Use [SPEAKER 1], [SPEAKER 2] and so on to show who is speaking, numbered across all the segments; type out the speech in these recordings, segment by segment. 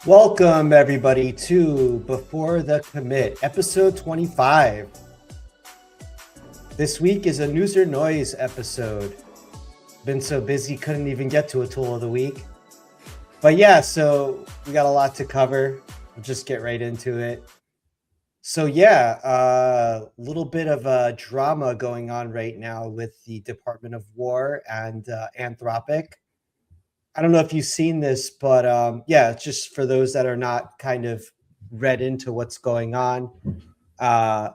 [SPEAKER 1] Welcome, everybody, to Before the Commit, episode 25. This week is a News or Noise episode. Been so busy, couldn't even get to a tool of the week. But yeah, so we got a lot to cover. We'll just get right into it. So yeah, a little bit of a drama going on right now with the Department of War and Anthropic. I don't know if you've seen this, but yeah, just for those that are not kind of read into what's going on, uh,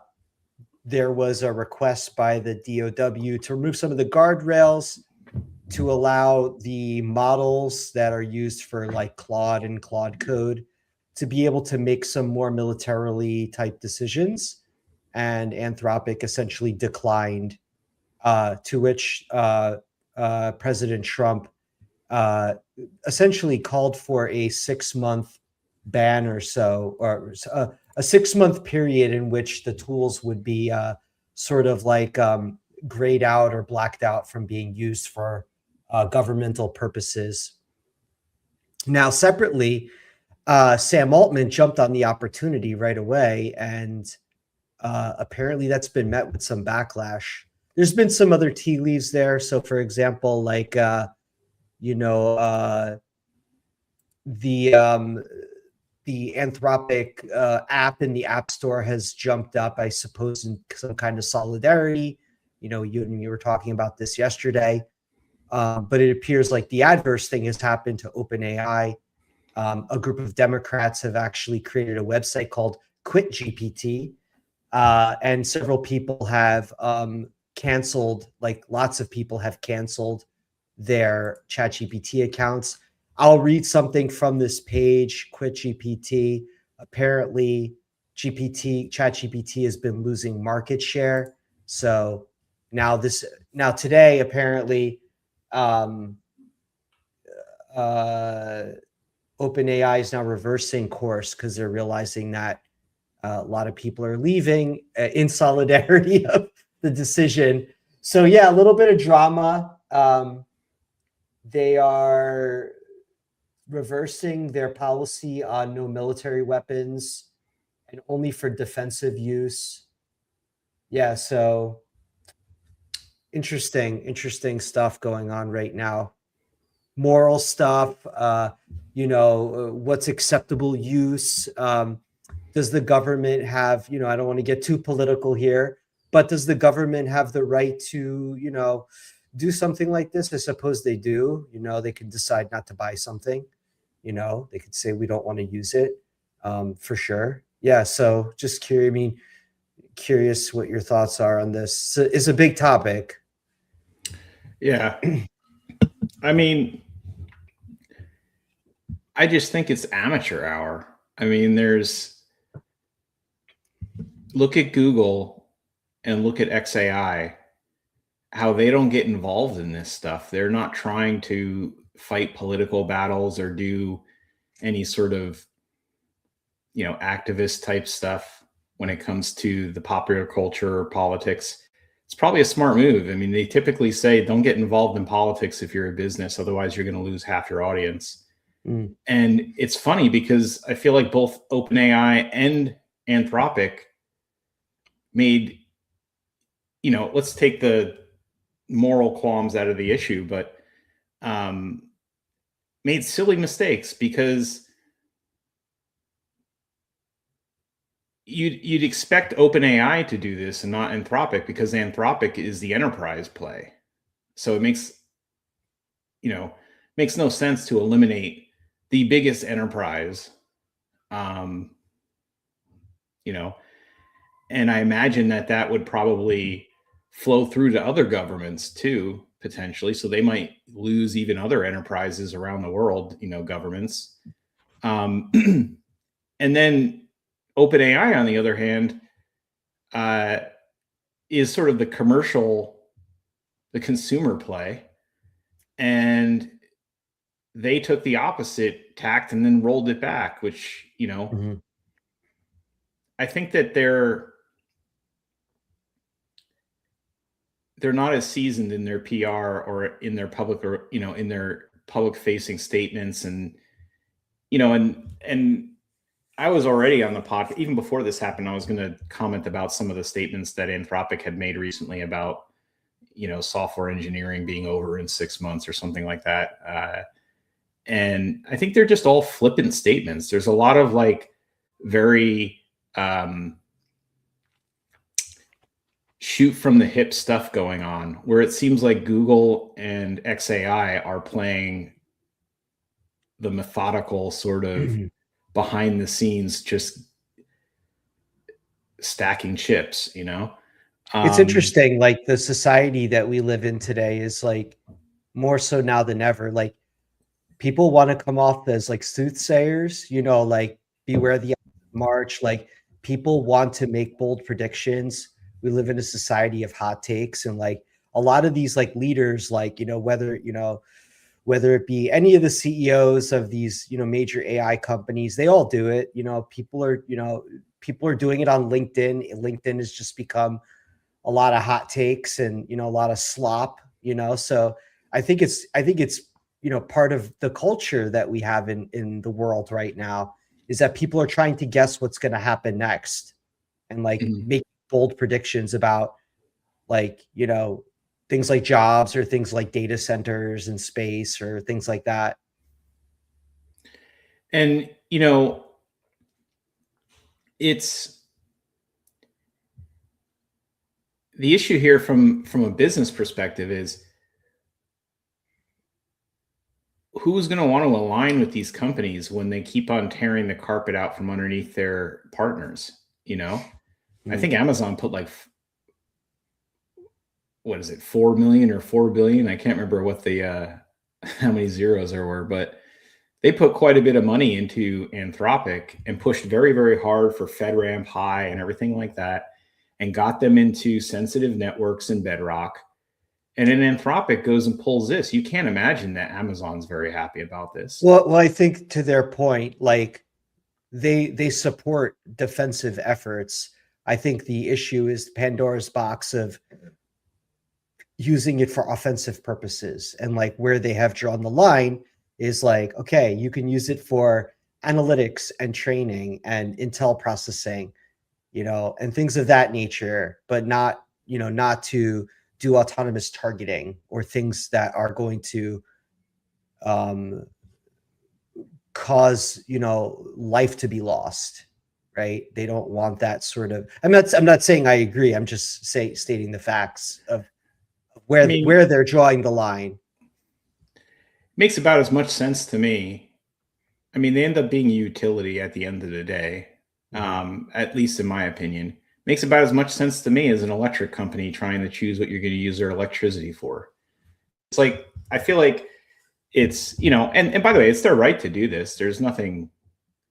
[SPEAKER 1] there was a request by the DOW to remove some of the guardrails to allow the models that are used for like Claude and Claude Code to be able to make some more militarily type decisions. And Anthropic essentially declined, to which President Trump uh, essentially called for a 6-month ban or so, or a 6-month period in which the tools would be sort of like grayed out or blacked out from being used for governmental purposes. Now, separately, Sam Altman jumped on the opportunity right away, and apparently that's been met with some backlash. There's been some other tea leaves there. So, for example, like you know, the Anthropic app in the App Store has jumped up, I suppose, in some kind of solidarity. You know, you were talking about this yesterday, but it appears like the adverse thing has happened to OpenAI. A group of Democrats have actually created a website called Quit GPT, and several people have canceled, like lots of people have canceled their ChatGPT accounts. I'll read something from this page, Quit GPT. Apparently, ChatGPT has been losing market share. So now today, apparently, um, uh, OpenAI is now reversing course because they're realizing that a lot of people are leaving in solidarity of the decision. So yeah, a little bit of drama. They are reversing their policy on no military weapons and only for defensive use. Yeah, so interesting stuff going on right now. Moral stuff, what's acceptable use. Does the government have, I don't want to get too political here, but does the government have the right to, do something like this? I suppose they do. They can decide not to buy something. They could say we don't want to use it, for sure. Yeah. So just curious what your thoughts are on this. So it's a big topic.
[SPEAKER 2] Yeah. I mean, I just think it's amateur hour. I mean, look at Google and look at XAI, how they don't get involved in this stuff. They're not trying to fight political battles or do any sort of, activist type stuff when it comes to the popular culture or politics. It's probably a smart move. I mean, they typically say don't get involved in politics if you're a business, otherwise you're going to lose half your audience. And it's funny because I feel like both OpenAI and Anthropic made, let's take the moral qualms out of the issue, but made silly mistakes because you'd expect OpenAI to do this and not Anthropic, because Anthropic is the enterprise play. So it makes no sense to eliminate the biggest enterprise, and I imagine that would probably flow through to other governments too, potentially. So they might lose even other enterprises around the world, governments. And then OpenAI, on the other hand, is sort of the consumer play. And they took the opposite tact and then rolled it back, which, I think that they're not as seasoned in their PR or in their public, or, in their public facing statements. And and I was already on the pod even before this happened. I was going to comment about some of the statements that Anthropic had made recently about software engineering being over in 6 months or something like that. And I think they're just all flippant statements. There's a lot of like very shoot from the hip stuff going on where it seems like Google and XAI are playing the methodical sort of behind the scenes, just stacking chips,
[SPEAKER 1] It's interesting, like the society that we live in today is like more so now than ever. Like people want to come off as like soothsayers, like beware the march. Like people want to make bold predictions. We live in a society of hot takes, and like a lot of these like leaders, like whether it be any of the CEOs of these major AI companies, they all do it. People are doing it on LinkedIn. LinkedIn has just become a lot of hot takes and a lot of slop. So I think it's part of the culture that we have in the world right now is that people are trying to guess what's going to happen next and like make bold predictions about like things like jobs or things like data centers and space or things like that.
[SPEAKER 2] And it's the issue here from a business perspective is who's going to want to align with these companies when they keep on tearing the carpet out from underneath their partners? I think Amazon put like, what is it, 4 million or 4 billion? I can't remember what the how many zeros there were, but they put quite a bit of money into Anthropic and pushed very, very hard for FedRAMP High and everything like that, and got them into sensitive networks and Bedrock. And then Anthropic goes and pulls this. You can't imagine that Amazon's very happy about this.
[SPEAKER 1] Well, I think to their point, like they support defensive efforts. I think the issue is Pandora's box of using it for offensive purposes, and like where they have drawn the line is like, okay, you can use it for analytics and training and intel processing, and things of that nature, but not to do autonomous targeting or things that are going to cause life to be lost, right? They don't want that sort of. I'm not saying I agree. I'm just stating the facts of where they're drawing the line.
[SPEAKER 2] Makes about as much sense to me. I mean, they end up being a utility at the end of the day, at least in my opinion. Makes about as much sense to me as an electric company trying to choose what you're going to use their electricity for. It's like, I feel like it's, and by the way, it's their right to do this. There's nothing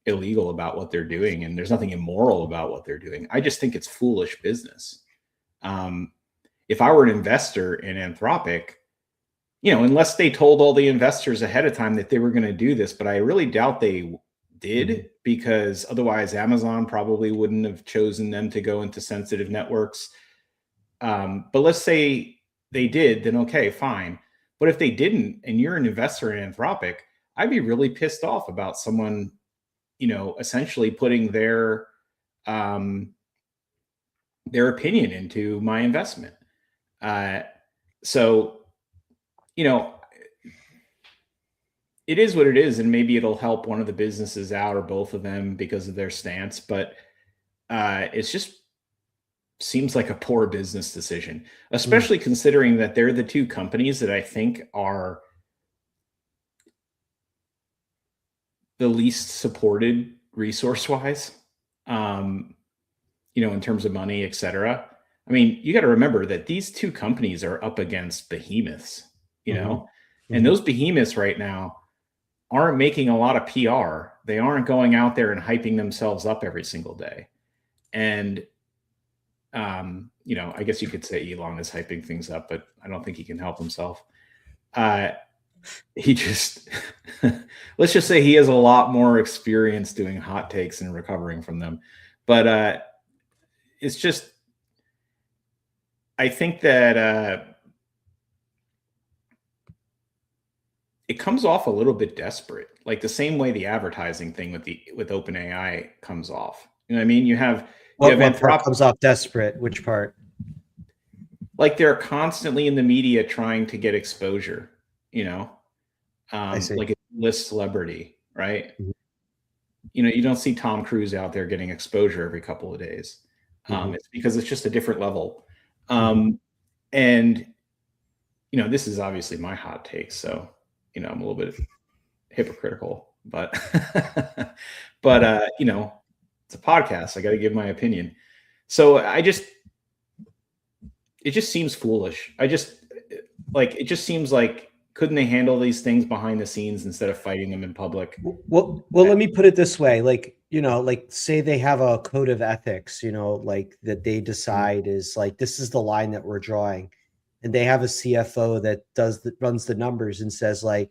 [SPEAKER 2] illegal about what they're doing, and there's nothing immoral about what they're doing. I just think it's foolish business. If I were an investor in Anthropic, unless they told all the investors ahead of time that they were going to do this, but I really doubt they did, because otherwise Amazon probably wouldn't have chosen them to go into sensitive networks. But let's say they did, then okay, fine. But if they didn't, and you're an investor in Anthropic, I'd be really pissed off about someone, essentially putting their opinion into my investment. So, it is what it is, and maybe it'll help one of the businesses out or both of them because of their stance. But it's just seems like a poor business decision, especially considering that they're the two companies that I think are the least supported resource-wise, in terms of money, et cetera. I mean, you got to remember that these two companies are up against behemoths, and those behemoths right now aren't making a lot of PR. They aren't going out there and hyping themselves up every single day. And, I guess you could say Elon is hyping things up, but I don't think he can help himself. He just, let's just say he has a lot more experience doing hot takes and recovering from them. But it's just, I think that it comes off a little bit desperate, like the same way the advertising thing with OpenAI comes off. You know what I mean? You have
[SPEAKER 1] What part
[SPEAKER 2] Anthropic,
[SPEAKER 1] comes off desperate? Which part?
[SPEAKER 2] like they're constantly in the media trying to get exposure, you know,
[SPEAKER 1] I see.
[SPEAKER 2] like a list celebrity, right?
[SPEAKER 1] Mhm.
[SPEAKER 2] You know, you don't see Tom Cruise out there getting exposure every couple of days.
[SPEAKER 1] Mhm.
[SPEAKER 2] It's because it's just a different level.
[SPEAKER 1] Mhm.
[SPEAKER 2] And, you know, this is obviously my hot take. So, you know, I'm a little bit hypocritical, but, but, you know, it's a podcast. I got to give my opinion. So it just seems foolish. It just seems like, couldn't they handle these things behind the scenes instead of fighting them in public?
[SPEAKER 1] Well, let me put it this way. Like, like say they have a code of ethics, like that they decide is like, this is the line that we're drawing. And they have a CFO that runs the numbers and says like,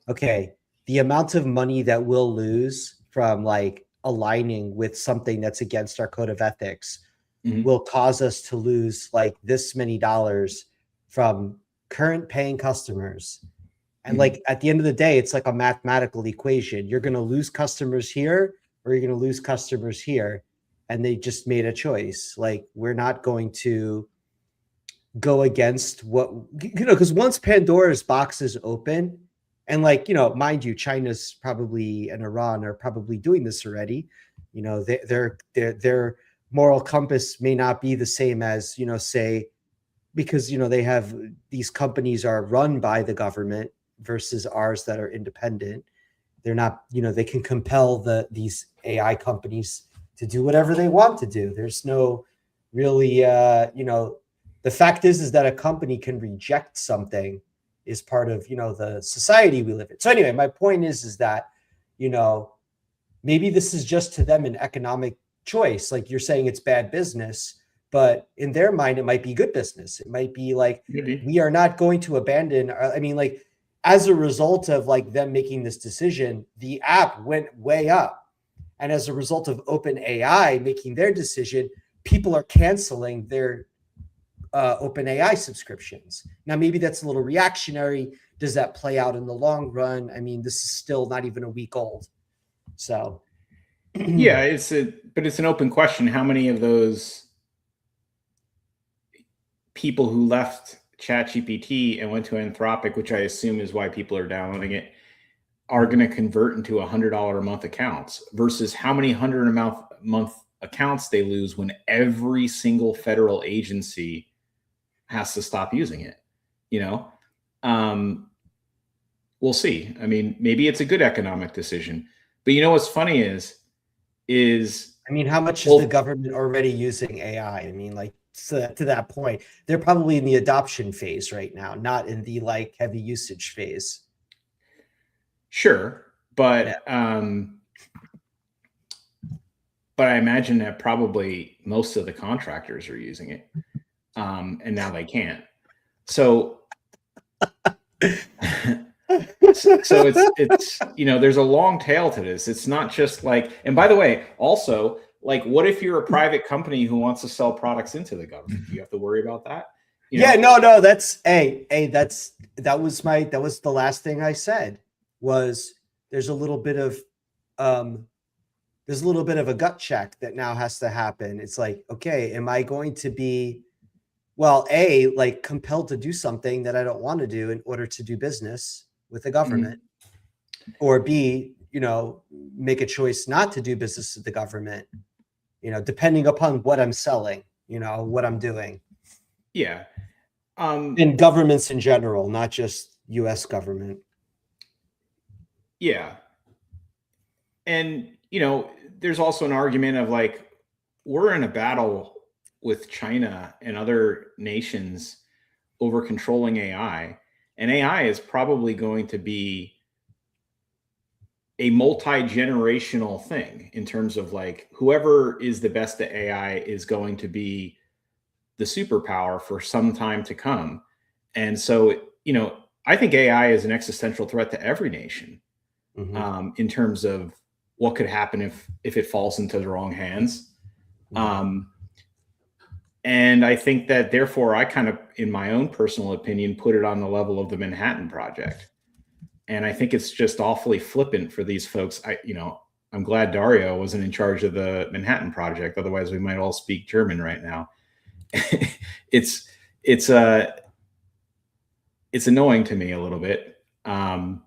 [SPEAKER 1] okay, the amount of money that we'll lose from like aligning with something that's against our code of ethics
[SPEAKER 2] Mhm.
[SPEAKER 1] will cause us to lose like this many dollars from current paying customers. And
[SPEAKER 2] Mhm.
[SPEAKER 1] like at the end of the day, it's like a mathematical equation. You're going to lose customers here or you're going to lose customers here. And they just made a choice. Like, we're not going to go against what, because once Pandora's box is open, and like, mind you, China's probably and Iran are probably doing this already. Their moral compass may not be the same as, say, because they have these companies are run by the government versus ours that are independent. They're not, they can compel these AI companies to do whatever they want to do. There's no really, the fact is that a company can reject something is part of, the society we live in. So anyway, my point is that, you know, maybe this is just to them an economic choice. Like you're saying it's bad business, but in their mind, it might be good business. It might be like,
[SPEAKER 2] Maybe.
[SPEAKER 1] we are not going to abandon. I mean, like, as a result of like them making this decision, the app went way up. And as a result of OpenAI making their decision, people are canceling their OpenAI subscriptions. Now, maybe that's a little reactionary. Does that play out in the long run? I mean, this is still not even a week old. So,
[SPEAKER 2] Yeah, but it's an open question. How many of those people who left ChatGPT and went to Anthropic, which I assume is why people are downloading it, are going to convert into $100 a month accounts versus how many $100 a month accounts they lose when every single federal agency has to stop using it. You know, we'll see. I mean, maybe it's a good economic decision, but you know what's funny is
[SPEAKER 1] I mean, how much is the
[SPEAKER 2] well,
[SPEAKER 1] government already using AI? I mean, like, to that point, they're probably in the adoption phase right now, not in the like heavy usage phase.
[SPEAKER 2] sure,
[SPEAKER 1] Yeah.
[SPEAKER 2] but I imagine that probably most of the contractors are using it, and now they can't. So, so it's there's a long tail to this. It's not just like, and by the way, also, like, what if you're a private company who wants to sell products into the government? Do you have to worry about that?
[SPEAKER 1] Yeah, no, that's that was the last thing I said was there's a little bit of um there's a little bit of a gut check that now has to happen. It's like, okay, am I going to be, well, A, like compelled to do something that I don't want to do in order to do business with the government,
[SPEAKER 2] Mhm.
[SPEAKER 1] or B, make a choice not to do business with the government, depending upon what I'm selling, what I'm doing.
[SPEAKER 2] Yeah.
[SPEAKER 1] In governments in general, not just US government.
[SPEAKER 2] Yeah. And, there's also an argument of like, we're in a battle with China and other nations over controlling AI. And AI is probably going to be a multi-generational thing in terms of like, whoever is the best at AI is going to be the superpower for some time to come. And so, I think AI is an existential threat to every nation,
[SPEAKER 1] Mm-hmm.
[SPEAKER 2] in terms of what could happen if it falls into the wrong hands.
[SPEAKER 1] Mm-hmm.
[SPEAKER 2] And I think that therefore I kind of, in my own personal opinion, put it on the level of the Manhattan Project. And I think it's just awfully flippant for these folks. I'm glad Dario wasn't in charge of the Manhattan Project. Otherwise, we might all speak German right now. it's it's annoying to me a little bit, but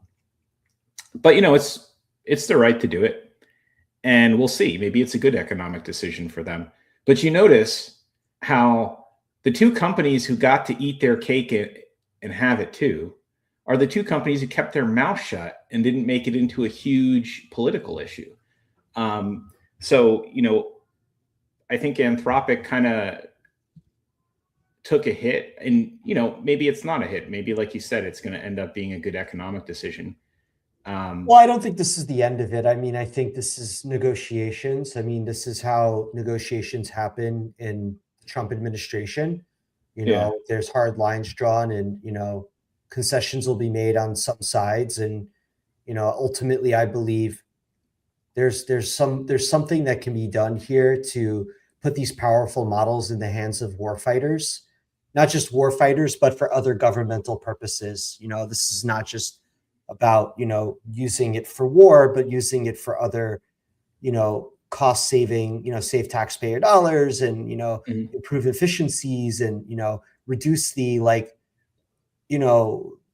[SPEAKER 2] it's the right to do it, and we'll see. Maybe it's a good economic decision for them. But you notice how the two companies who got to eat their cake and have it too are the two companies who kept their mouth shut and didn't make it into a huge political issue. So I think Anthropic kind of took a hit, and maybe it's not a hit. Maybe, like you said, it's going to end up being a good economic decision.
[SPEAKER 1] Well, I don't think this is the end of it. I mean, I think this is negotiations. I mean, this is how negotiations happen in the Trump administration. There's hard lines drawn, and concessions will be made on some sides, and ultimately, I believe there's something that can be done here to put these powerful models in the hands of warfighters, not just warfighters, but for other governmental purposes. This is not just about using it for war, but using it for other cost saving, save taxpayer dollars, and improve efficiencies, and reduce the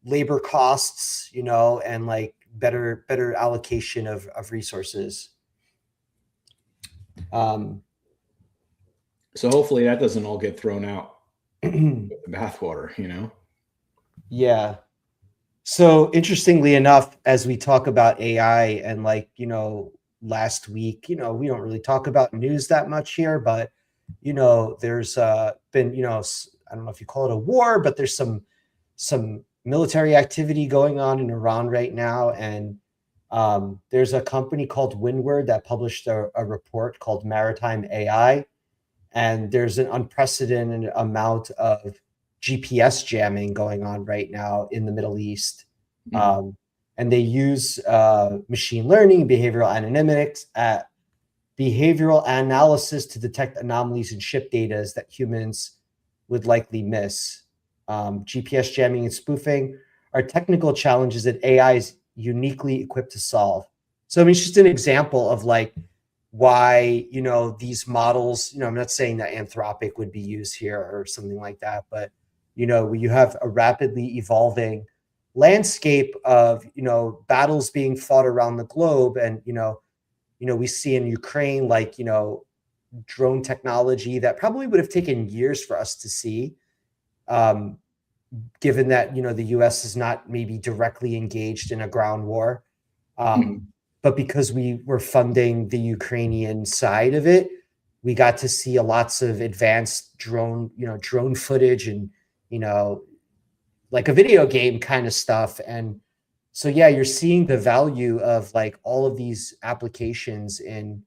[SPEAKER 1] labor costs, and better allocation of resources.
[SPEAKER 2] So hopefully that doesn't all get thrown out with the bathwater.
[SPEAKER 1] Yeah. So interestingly enough, as we talk about AI, and last week, we don't really talk about news that much here, but there's been I don't know if you call it a war, but there's some military activity going on in Iran right now, and there's a company called Windward that published a report called Maritime AI, and there's an unprecedented amount of GPS jamming going on right now in the Middle East. And they use machine learning, behavioral analysis to detect anomalies in ship data that humans would likely miss. GPS jamming and spoofing are technical challenges that AI is uniquely equipped to solve. So I mean, it's just an example of why these models. I'm not saying that Anthropic would be used here or something like that, but you have a rapidly evolving landscape of battles being fought around the globe, and we see in Ukraine drone technology that probably would have taken years for us to see, given that the US is not maybe directly engaged in a ground war, but because we were funding the Ukrainian side of it, we got to see lots of advanced drone footage, and like a video game kind of stuff. And so, yeah, you're seeing the value of all of these applications, in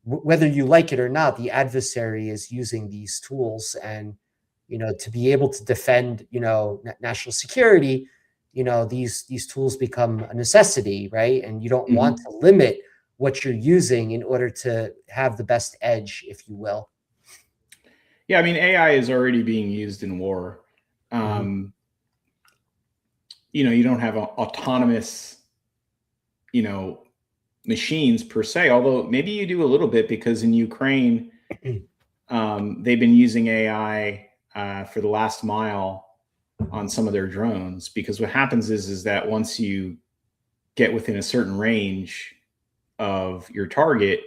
[SPEAKER 1] whether you like it or not, the adversary is using these tools, and to be able to defend national security, these tools become a necessity, right? And you don't want to limit what you're using in order to have the best edge, if you will.
[SPEAKER 2] Yeah, I mean, AI is already being used in war. You don't have autonomous, machines per se, although maybe you do a little bit, because in Ukraine, they've been using AI for the last mile on some of their drones, because what happens is that once you get within a certain range of your target,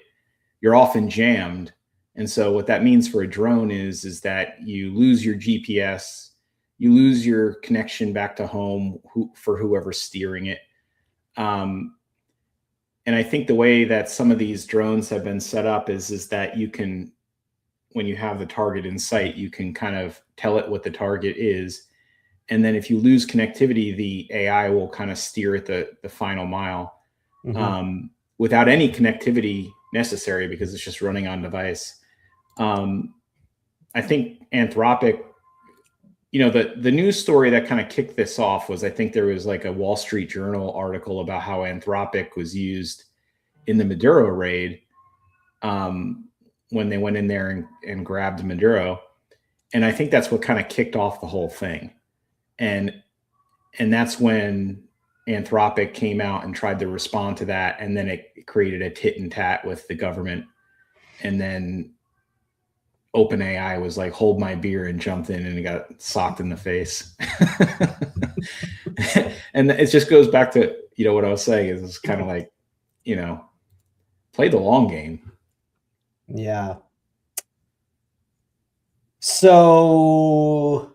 [SPEAKER 2] you're often jammed. And so what that means for a drone is that you lose your GPS, you lose your connection back to home for whoever's steering it. And I think the way that some of these drones have been set up is that you can, when you have the target in sight, you can kind of tell it what the target is. And then if you lose connectivity, the AI will kind of steer it the final mile without any connectivity necessary, because it's just running on device. I think Anthropic, the news story that kind of kicked this off was, I think there was a Wall Street Journal article about how Anthropic was used in the Maduro raid, when they went in there and grabbed Maduro. And I think that's what kind of kicked off the whole thing. And that's when Anthropic came out and tried to respond to that, and then it created a tit and tat with the government. And then OpenAI was like, hold my beer, and jumped in and got socked in the face. And it just goes back to, what I was saying is it's kind of like, play the long game.
[SPEAKER 1] Yeah. So,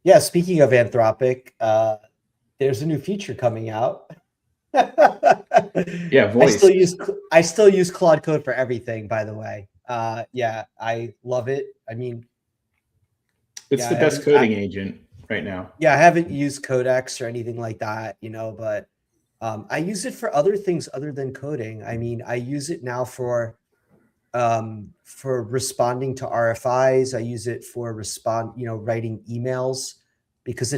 [SPEAKER 1] yeah, speaking of Anthropic, there's a new feature coming out.
[SPEAKER 2] Yeah, voice.
[SPEAKER 1] I still use Claude Code for everything, by the way. Yeah, I love it. I mean,
[SPEAKER 2] it's the best coding agent right now.
[SPEAKER 1] Yeah, I haven't used Codex or anything like that, but I use it for other things other than coding. I mean, I use it now for responding to RFIs. I use it for writing emails, because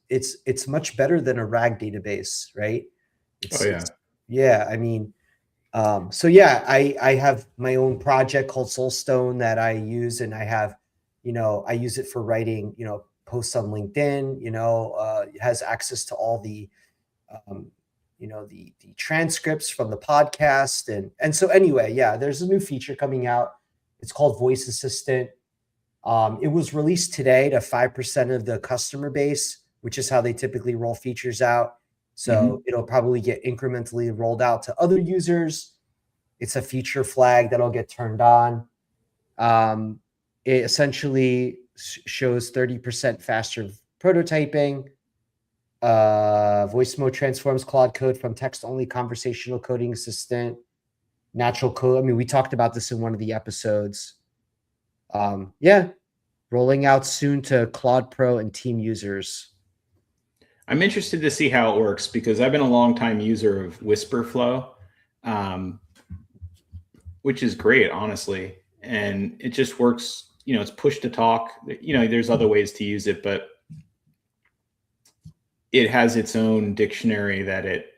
[SPEAKER 1] it's much better than a RAG database, right? Yeah. I mean, so yeah, I have my own project called Soulstone that I use, and I have, I use it for writing, posts on LinkedIn. It has access to all the the transcripts from the podcast. And so anyway, yeah, there's a new feature coming out. It's called Voice Assistant. It was released today to 5% of the customer base, which is how they typically roll features out. So it'll probably get incrementally rolled out to other users. It's a feature flag that'll get turned on. It essentially shows 30% faster prototyping. Voice mode transforms Claude Code from text-only conversational coding assistant, natural code. I mean, we talked about this in one of the episodes. Yeah, rolling out soon to Claude Pro and team users.
[SPEAKER 2] I'm interested to see how it works, because I've been a long time user of Whisperflow, which is great, honestly. And it just works, it's push to talk. There's other ways to use it, but it has its own dictionary that it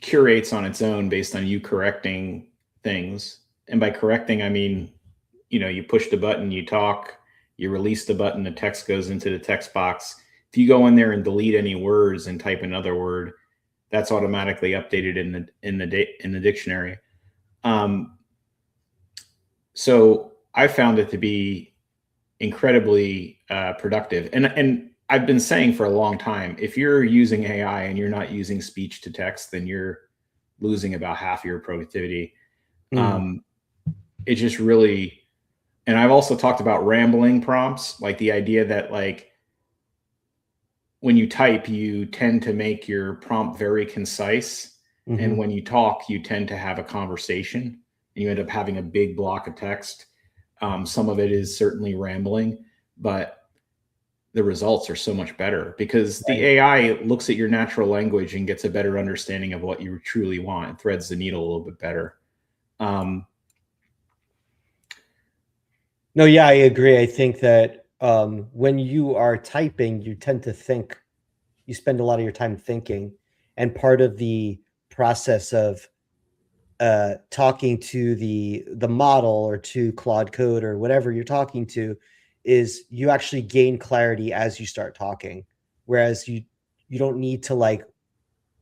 [SPEAKER 2] curates on its own based on you correcting things. And by correcting, I mean, you push the button, you talk, you release the button, the text goes into the text box. If you go in there and delete any words and type another word, that's automatically updated in the dictionary. So I found it to be incredibly productive. And I've been saying for a long time, if you're using AI and you're not using speech to text, then you're losing about half your productivity. It just really, and I've also talked about rambling prompts, like the idea that like when you type, you tend to make your prompt very concise. And when you talk, you tend to have a conversation, and you end up having a big block of text. Some of it is certainly rambling, but the results are so much better because the AI looks at your natural language and gets a better understanding of what you truly want and threads the needle a little bit better.
[SPEAKER 1] No, yeah, I agree. I think that when you are typing, you tend to think, you spend a lot of your time thinking. And part of the process of talking to the model or to Claude Code or whatever you're talking to is you actually gain clarity as you start talking. Whereas you don't need to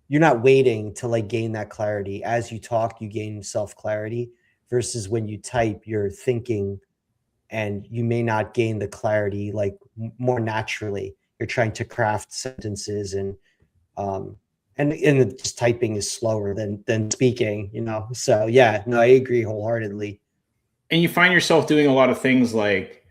[SPEAKER 1] you're not waiting to gain that clarity. As you talk, you gain self-clarity, versus when you type, you're thinking and you may not gain the clarity more naturally. You're trying to craft sentences and just typing is slower than speaking, So yeah, no, I agree wholeheartedly.
[SPEAKER 2] And you find yourself doing a lot of things like,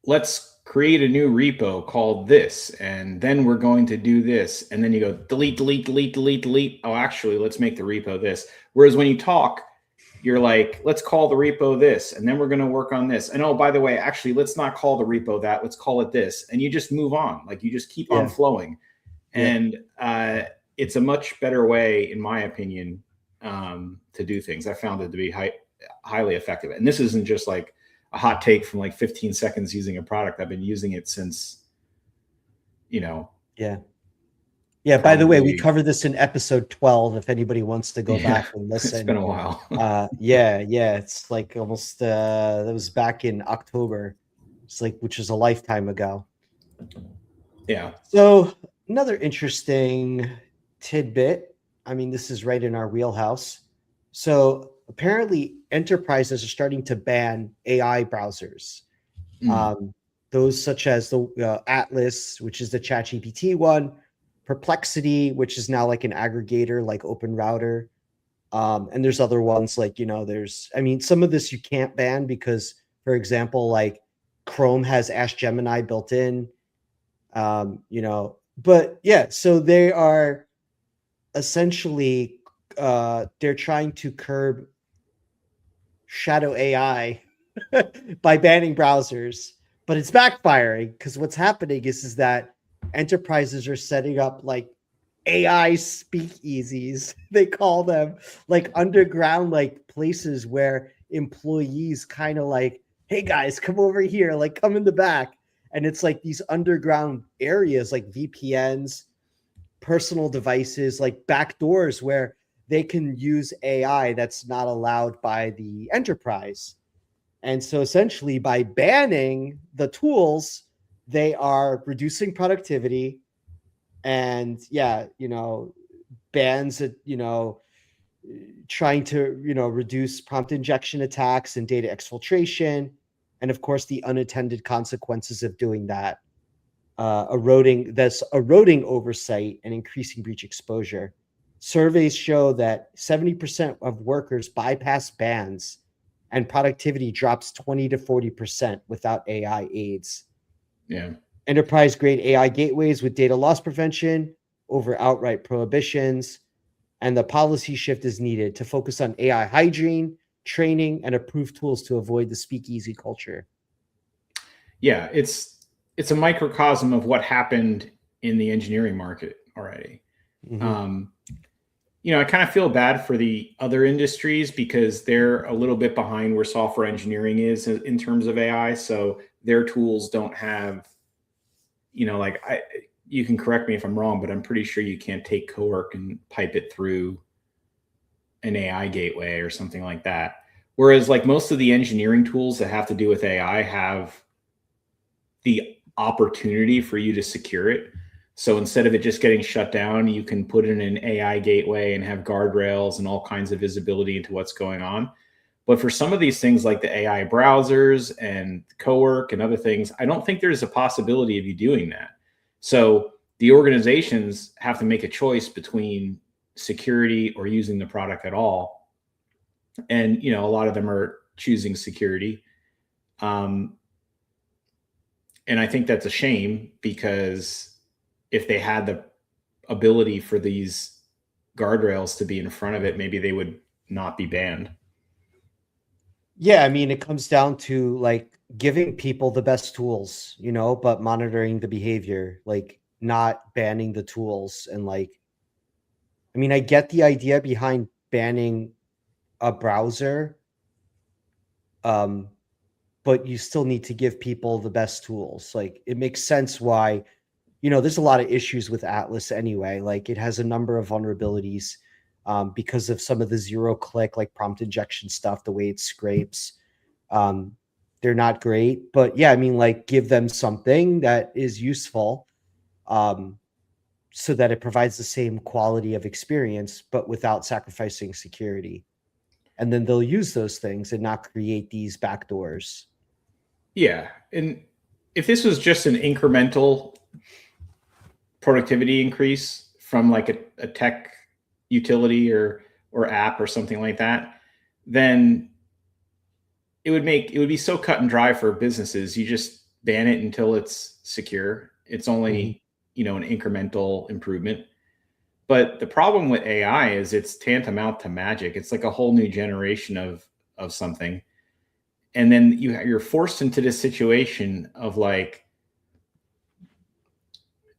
[SPEAKER 2] let's create a new repo called this, and then we're going to do this. And then you go delete, delete, delete, delete, delete. Oh, actually, let's make the repo this. Whereas when you talk, you're like, let's call the repo this, and then we're going to work on this. And oh, by the way, actually, let's not call the repo that. Let's call it this. And you just move on. You just keep on flowing. And it's a much better way, in my opinion, to do things. I found it to be highly effective. And this isn't just like a hot take from 15 seconds using a product. I've been using it since, Yeah.
[SPEAKER 1] By the way, we covered this in episode 12. If anybody wants to go back and listen,
[SPEAKER 2] it's been a while.
[SPEAKER 1] It's almost that was back in October. It's which is a lifetime ago.
[SPEAKER 2] Yeah.
[SPEAKER 1] So another interesting tidbit. I mean, this is right in our wheelhouse. So apparently, enterprises are starting to ban AI browsers.
[SPEAKER 2] Mm.
[SPEAKER 1] Um, those such as the Atlas, which is the ChatGPT one, Perplexity, which is now like an aggregator like Open Router. And there's other ones like, I mean, some of this you can't ban because, for example, like Chrome has Ask Gemini built in, but yeah, so they are essentially, they're trying to curb shadow AI by banning browsers, but it's backfiring because what's happening is that enterprises are setting up like AI speakeasies. They call them like underground like places where employees kind of like, hey guys, come over here, like come in the back. And it's like these underground areas like VPNs, personal devices, like back doors where they can use AI that's not allowed by the enterprise. And so essentially, by banning the tools, they are reducing productivity. And yeah, bans that, trying to, reduce prompt injection attacks and data exfiltration. And of course, the unintended consequences of doing that, eroding oversight and increasing breach exposure. Surveys show that 70% of workers bypass bans and productivity drops 20 to 40% without AI aids.
[SPEAKER 2] Yeah.
[SPEAKER 1] Enterprise grade AI gateways with data loss prevention over outright prohibitions. And the policy shift is needed to focus on AI hygiene, training, and approved tools to avoid the speakeasy culture.
[SPEAKER 2] Yeah. It's a microcosm of what happened in the engineering market already.
[SPEAKER 1] Mm-hmm.
[SPEAKER 2] Um, I kind of feel bad for the other industries because they're a little bit behind where software engineering is in terms of AI. So their tools don't have, like you can correct me if I'm wrong, but I'm pretty sure you can't take Cowork and pipe it through an AI gateway or something like that. Whereas like most of the engineering tools that have to do with AI have the opportunity for you to secure it. So instead of it just getting shut down, you can put in an AI gateway and have guardrails and all kinds of visibility into what's going on. But for some of these things like the AI browsers and Cowork and other things, I don't think there's a possibility of you doing that. So the organizations have to make a choice between security or using the product at all. And, a lot of them are choosing security. And I think that's a shame because if they had the ability for these guardrails to be in front of it, maybe they would not be banned.
[SPEAKER 1] Yeah, I mean, it comes down to like giving people the best tools, but monitoring the behavior, like not banning the tools. And like, I mean, I get the idea behind banning a browser, um, but you still need to give people the best tools. Like, it makes sense why, there's a lot of issues with Atlas anyway. Like, it has a number of vulnerabilities, because of some of the zero click, like prompt injection stuff, the way it scrapes. Um, they're not great, but yeah, I mean, like give them something that is useful, um, so that it provides the same quality of experience, but without sacrificing security. And then they'll use those things and not create these backdoors.
[SPEAKER 2] Yeah. And if this was just an incremental productivity increase from like a tech utility or app or something like that, then it would be so cut and dry for businesses. You just ban it until it's secure. It's
[SPEAKER 1] Mhm.
[SPEAKER 2] only, an incremental improvement. But the problem with AI is it's tantamount to magic. It's like a whole new generation of something. And then you're forced into this situation of like,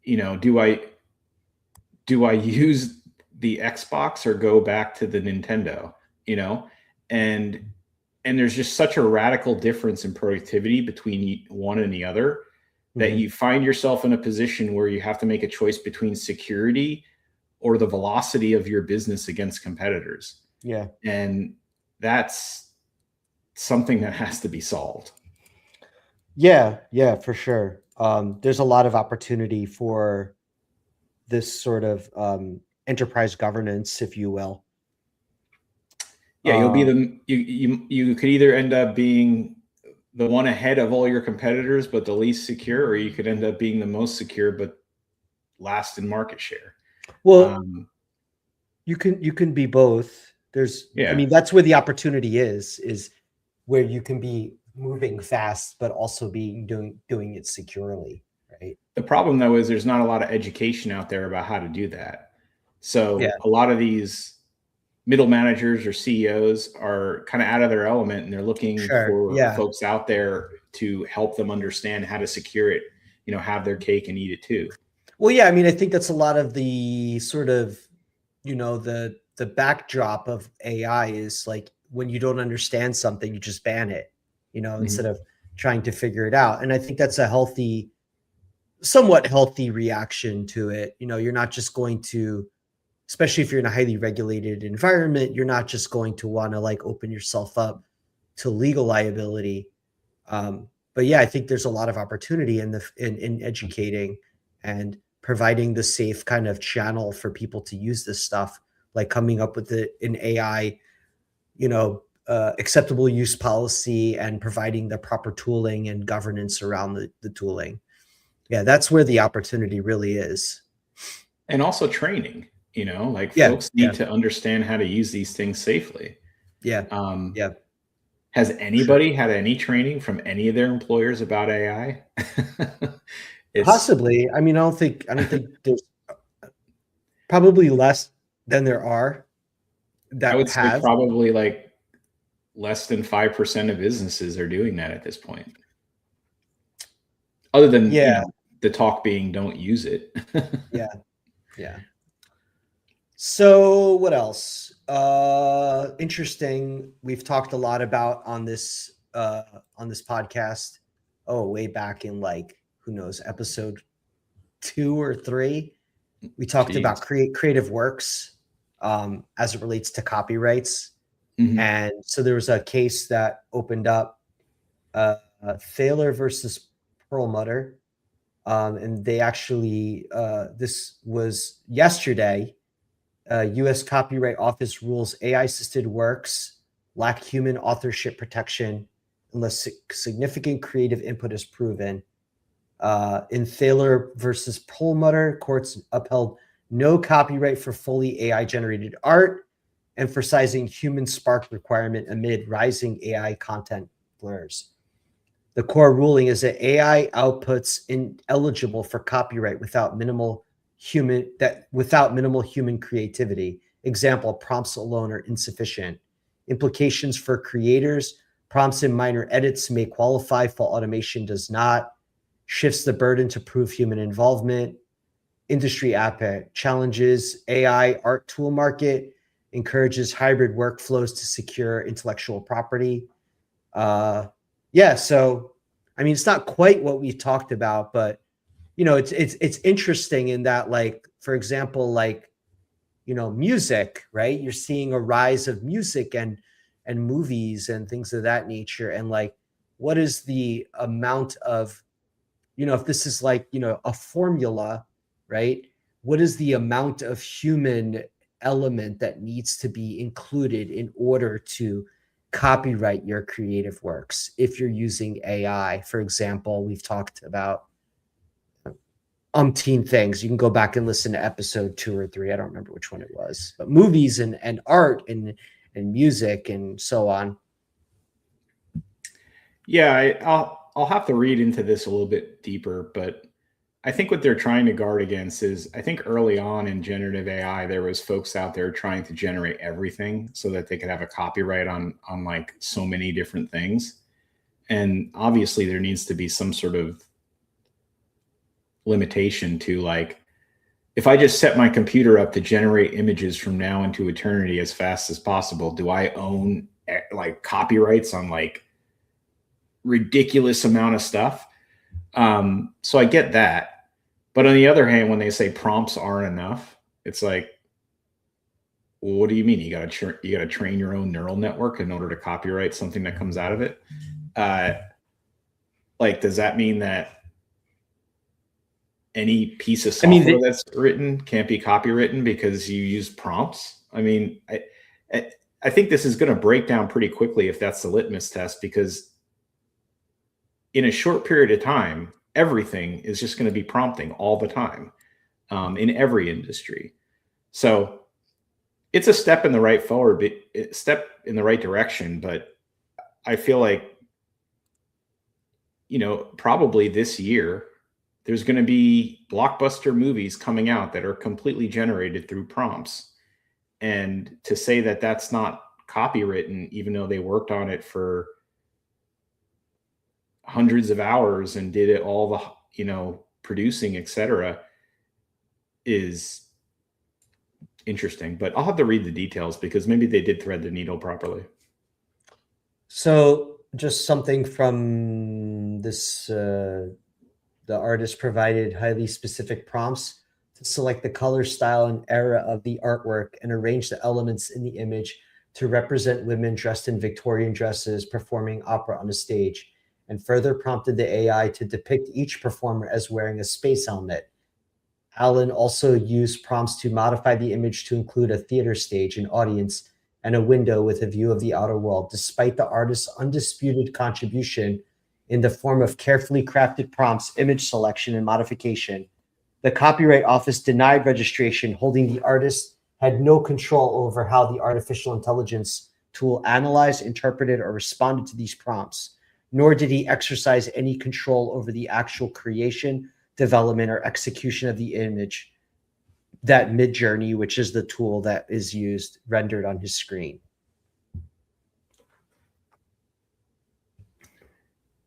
[SPEAKER 2] do I use the Xbox or go back to the Nintendo? You know, and there's just such a radical difference in productivity between one and the other that
[SPEAKER 1] Mhm.
[SPEAKER 2] you find yourself in a position where you have to make a choice between security or the velocity of your business against competitors.
[SPEAKER 1] Yeah.
[SPEAKER 2] And that's something that has to be solved.
[SPEAKER 1] Yeah, yeah, for sure. there's a lot of opportunity for this sort of enterprise governance, if you will.
[SPEAKER 2] Yeah, you'll be you could either end up being the one ahead of all your competitors, but the least secure, or you could end up being the most secure, but last in market share.
[SPEAKER 1] Well, you can be both. I mean, that's where the opportunity is where you can be moving fast, but also be doing it securely, right?
[SPEAKER 2] The problem though is there's not a lot of education out there about how to do that. So a lot of these middle managers or CEOs are kind of out of their element, and they're looking for folks out there to help them understand how to secure it, have their cake and eat it too.
[SPEAKER 1] Well, yeah, I mean, I think that's a lot of the sort of, the backdrop of AI is like when you don't understand something, you just ban it, instead of trying to figure it out. And I think that's a somewhat healthy reaction to it. You're not just going to, especially if you're in a highly regulated environment, you're not just going to want to like open yourself up to legal liability. But yeah, I think there's a lot of opportunity in educating and providing the safe kind of channel for people to use this stuff, like coming up with an AI, acceptable use policy and providing the proper tooling and governance around the tooling. Yeah, that's where the opportunity really is.
[SPEAKER 2] And also training, folks need to understand how to use these things safely.
[SPEAKER 1] Yeah.
[SPEAKER 2] Has anybody had any training from any of their employers about AI?
[SPEAKER 1] Possibly. I mean, I don't think there's probably less than there are that
[SPEAKER 2] I would say probably like less than 5% of businesses are doing that at this point. Other than the talk being don't use it.
[SPEAKER 1] Yeah. So what else? Interesting. We've talked a lot about on this podcast. Oh, way back in like, who knows, episode 2 or 3. We talked about creative works as it relates to copyrights. And so there was a case that opened up, Thaler versus Perlmutter. And they actually, this was yesterday, U.S. Copyright Office rules AI-assisted works lack human authorship protection unless significant creative input is proven. In Thaler versus Perlmutter, courts upheld no copyright for fully AI-generated art, emphasizing human spark requirement amid rising AI content blurs. The core ruling is that AI outputs ineligible for copyright without minimal human creativity. Example, prompts alone are insufficient. Implications for creators: prompts and minor edits may qualify, while automation does not. Shifts the burden to prove human involvement. Industry aspect: challenges AI art tool market, encourages hybrid workflows to secure intellectual property. So I mean, it's not quite what we talked about, but it's interesting in that, like, for example, like, music, right? You're seeing a rise of music and movies and things of that nature. And like, what is the amount of, if this is like, a formula, right? What is the amount of human element that needs to be included in order to copyright your creative works? If you're using AI, for example, we've talked about umpteen things. You can go back and listen to episode 2 or 3. I don't remember which one it was, but movies and art and music and so on.
[SPEAKER 2] Yeah, I'll have to read into this a little bit deeper, but I think what they're trying to guard against is, I think early on in generative AI, there was folks out there trying to generate everything so that they could have a copyright on like so many different things. And obviously there needs to be some sort of limitation to, like, if I just set my computer up to generate images from now into eternity as fast as possible, do I own like copyrights on like ridiculous amount of stuff? So I get that. But on the other hand, when they say prompts aren't enough, it's like, well, what do you mean? You got to train your own neural network in order to copyright something that comes out of it. Like, does that mean that any piece of
[SPEAKER 1] I mean,
[SPEAKER 2] software that's written can't be copywritten because you use prompts. I mean, I think this is going to break down pretty quickly if that's the litmus test, because in a short period of time, everything is just going to be prompting all the time, in every industry. So it's a step in the right step in the right direction. But I feel like, probably this year, there's going to be blockbuster movies coming out that are completely generated through prompts. And to say that that's not copywritten, even though they worked on it for hundreds of hours and did it all the, producing, etc., is interesting. But I'll have to read the details because maybe they did thread the needle properly.
[SPEAKER 1] So just something from this, the artist provided highly specific prompts to select the color, style, and era of the artwork and arrange the elements in the image to represent women dressed in Victorian dresses performing opera on a stage, and further prompted the AI to depict each performer as wearing a space helmet. Allen also used prompts to modify the image to include a theater stage, an audience, and a window with a view of the outer world. Despite the artist's undisputed contribution in the form of carefully crafted prompts, image selection, and modification, the Copyright Office denied registration, holding the artist had no control over how the artificial intelligence tool analyzed, interpreted, or responded to these prompts, nor did he exercise any control over the actual creation, development, or execution of the image that Midjourney, which is the tool that is used, rendered on his screen.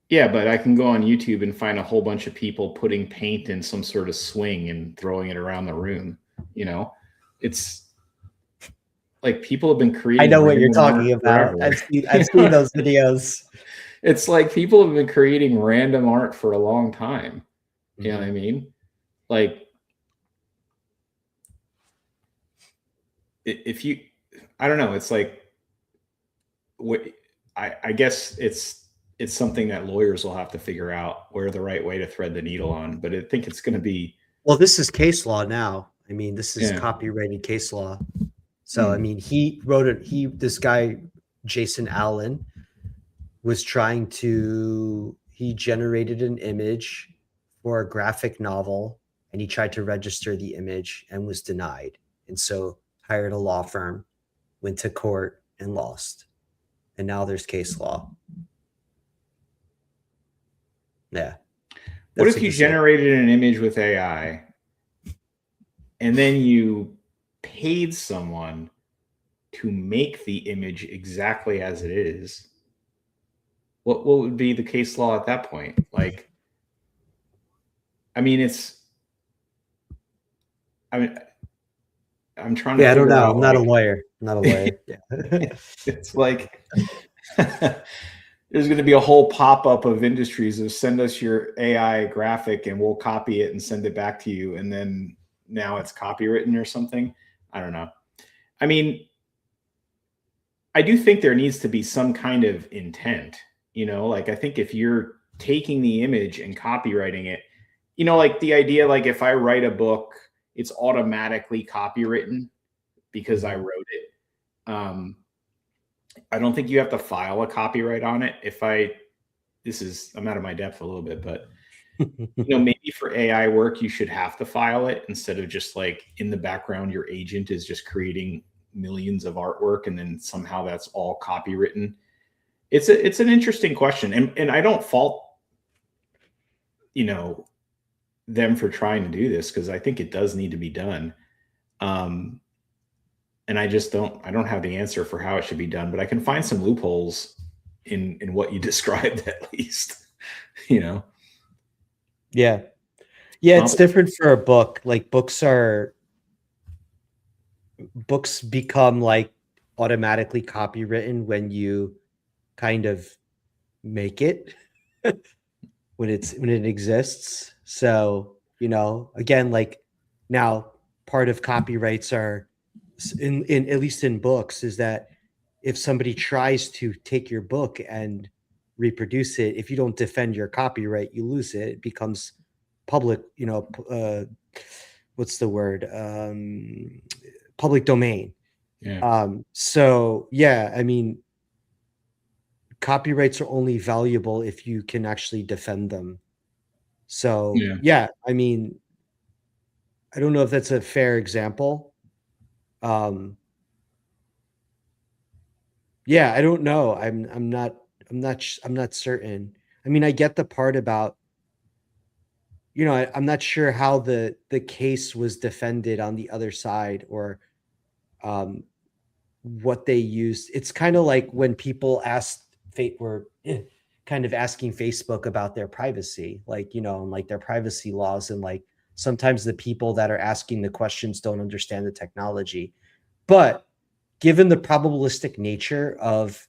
[SPEAKER 2] Yeah, but I can go on YouTube and find a whole bunch of people putting paint in some sort of swing and throwing it around the room. It's like people have been creating.
[SPEAKER 1] I know what you're talking about.
[SPEAKER 2] Forever.
[SPEAKER 1] I've seen those videos.
[SPEAKER 2] It's like people have been creating random art for a long time. You know what I mean? Like, if you, I don't know. It's like, I guess it's something that lawyers will have to figure out where the right way to thread the needle on. But I think it's going to be.
[SPEAKER 1] Well, this is case law now. I mean, this is copyrighted case law. So, I mean, he wrote it. This guy, Jason Allen, was he generated an image for a graphic novel, and he tried to register the image and was denied. And so hired a law firm, went to court and lost. And now there's case law. Yeah.
[SPEAKER 2] What if you generated an image with AI and then you paid someone to make the image exactly as it is? What would be the case law at that point? Like, I mean, I'm trying to.
[SPEAKER 1] Yeah, I don't know. I'm not a lawyer. Yeah.
[SPEAKER 2] It's like there's going to be a whole pop-up of industries of send us your AI graphic and we'll copy it and send it back to you. And then now it's copywritten or something. I don't know. I mean, I do think there needs to be some kind of intent, like I think if you're taking the image and copywriting it, like the idea, like if I write a book, it's automatically copywritten because I wrote it. I don't think you have to file a copyright on it. I'm out of my depth a little bit, but maybe for AI work, you should have to file it instead of just like in the background, your agent is just creating millions of artwork and then somehow that's all copywritten. It's an interesting question. And I don't fault, them for trying to do this, because I think it does need to be done. And I don't have the answer for how it should be done, but I can find some loopholes in what you described at least, Yeah.
[SPEAKER 1] Yeah, it's different for a book. Like books become like automatically copywritten when you kind of make it when it exists. So, again, like now part of copyrights are in at least in books is that if somebody tries to take your book and reproduce it, if you don't defend your copyright, you lose it. It becomes public, what's the word? Public domain.
[SPEAKER 2] Yeah.
[SPEAKER 1] So yeah, I mean, copyrights are only valuable if you can actually defend them. So
[SPEAKER 2] Yeah.
[SPEAKER 1] yeah, I mean, I don't know if that's a fair example. Yeah, I don't know. I'm not certain. I mean, I get the part about, I'm not sure how the case was defended on the other side, or um what they used. It's kind of like when people were kind of asking Facebook about their privacy, like, and like their privacy laws, and like sometimes the people that are asking the questions don't understand the technology. But given the probabilistic nature of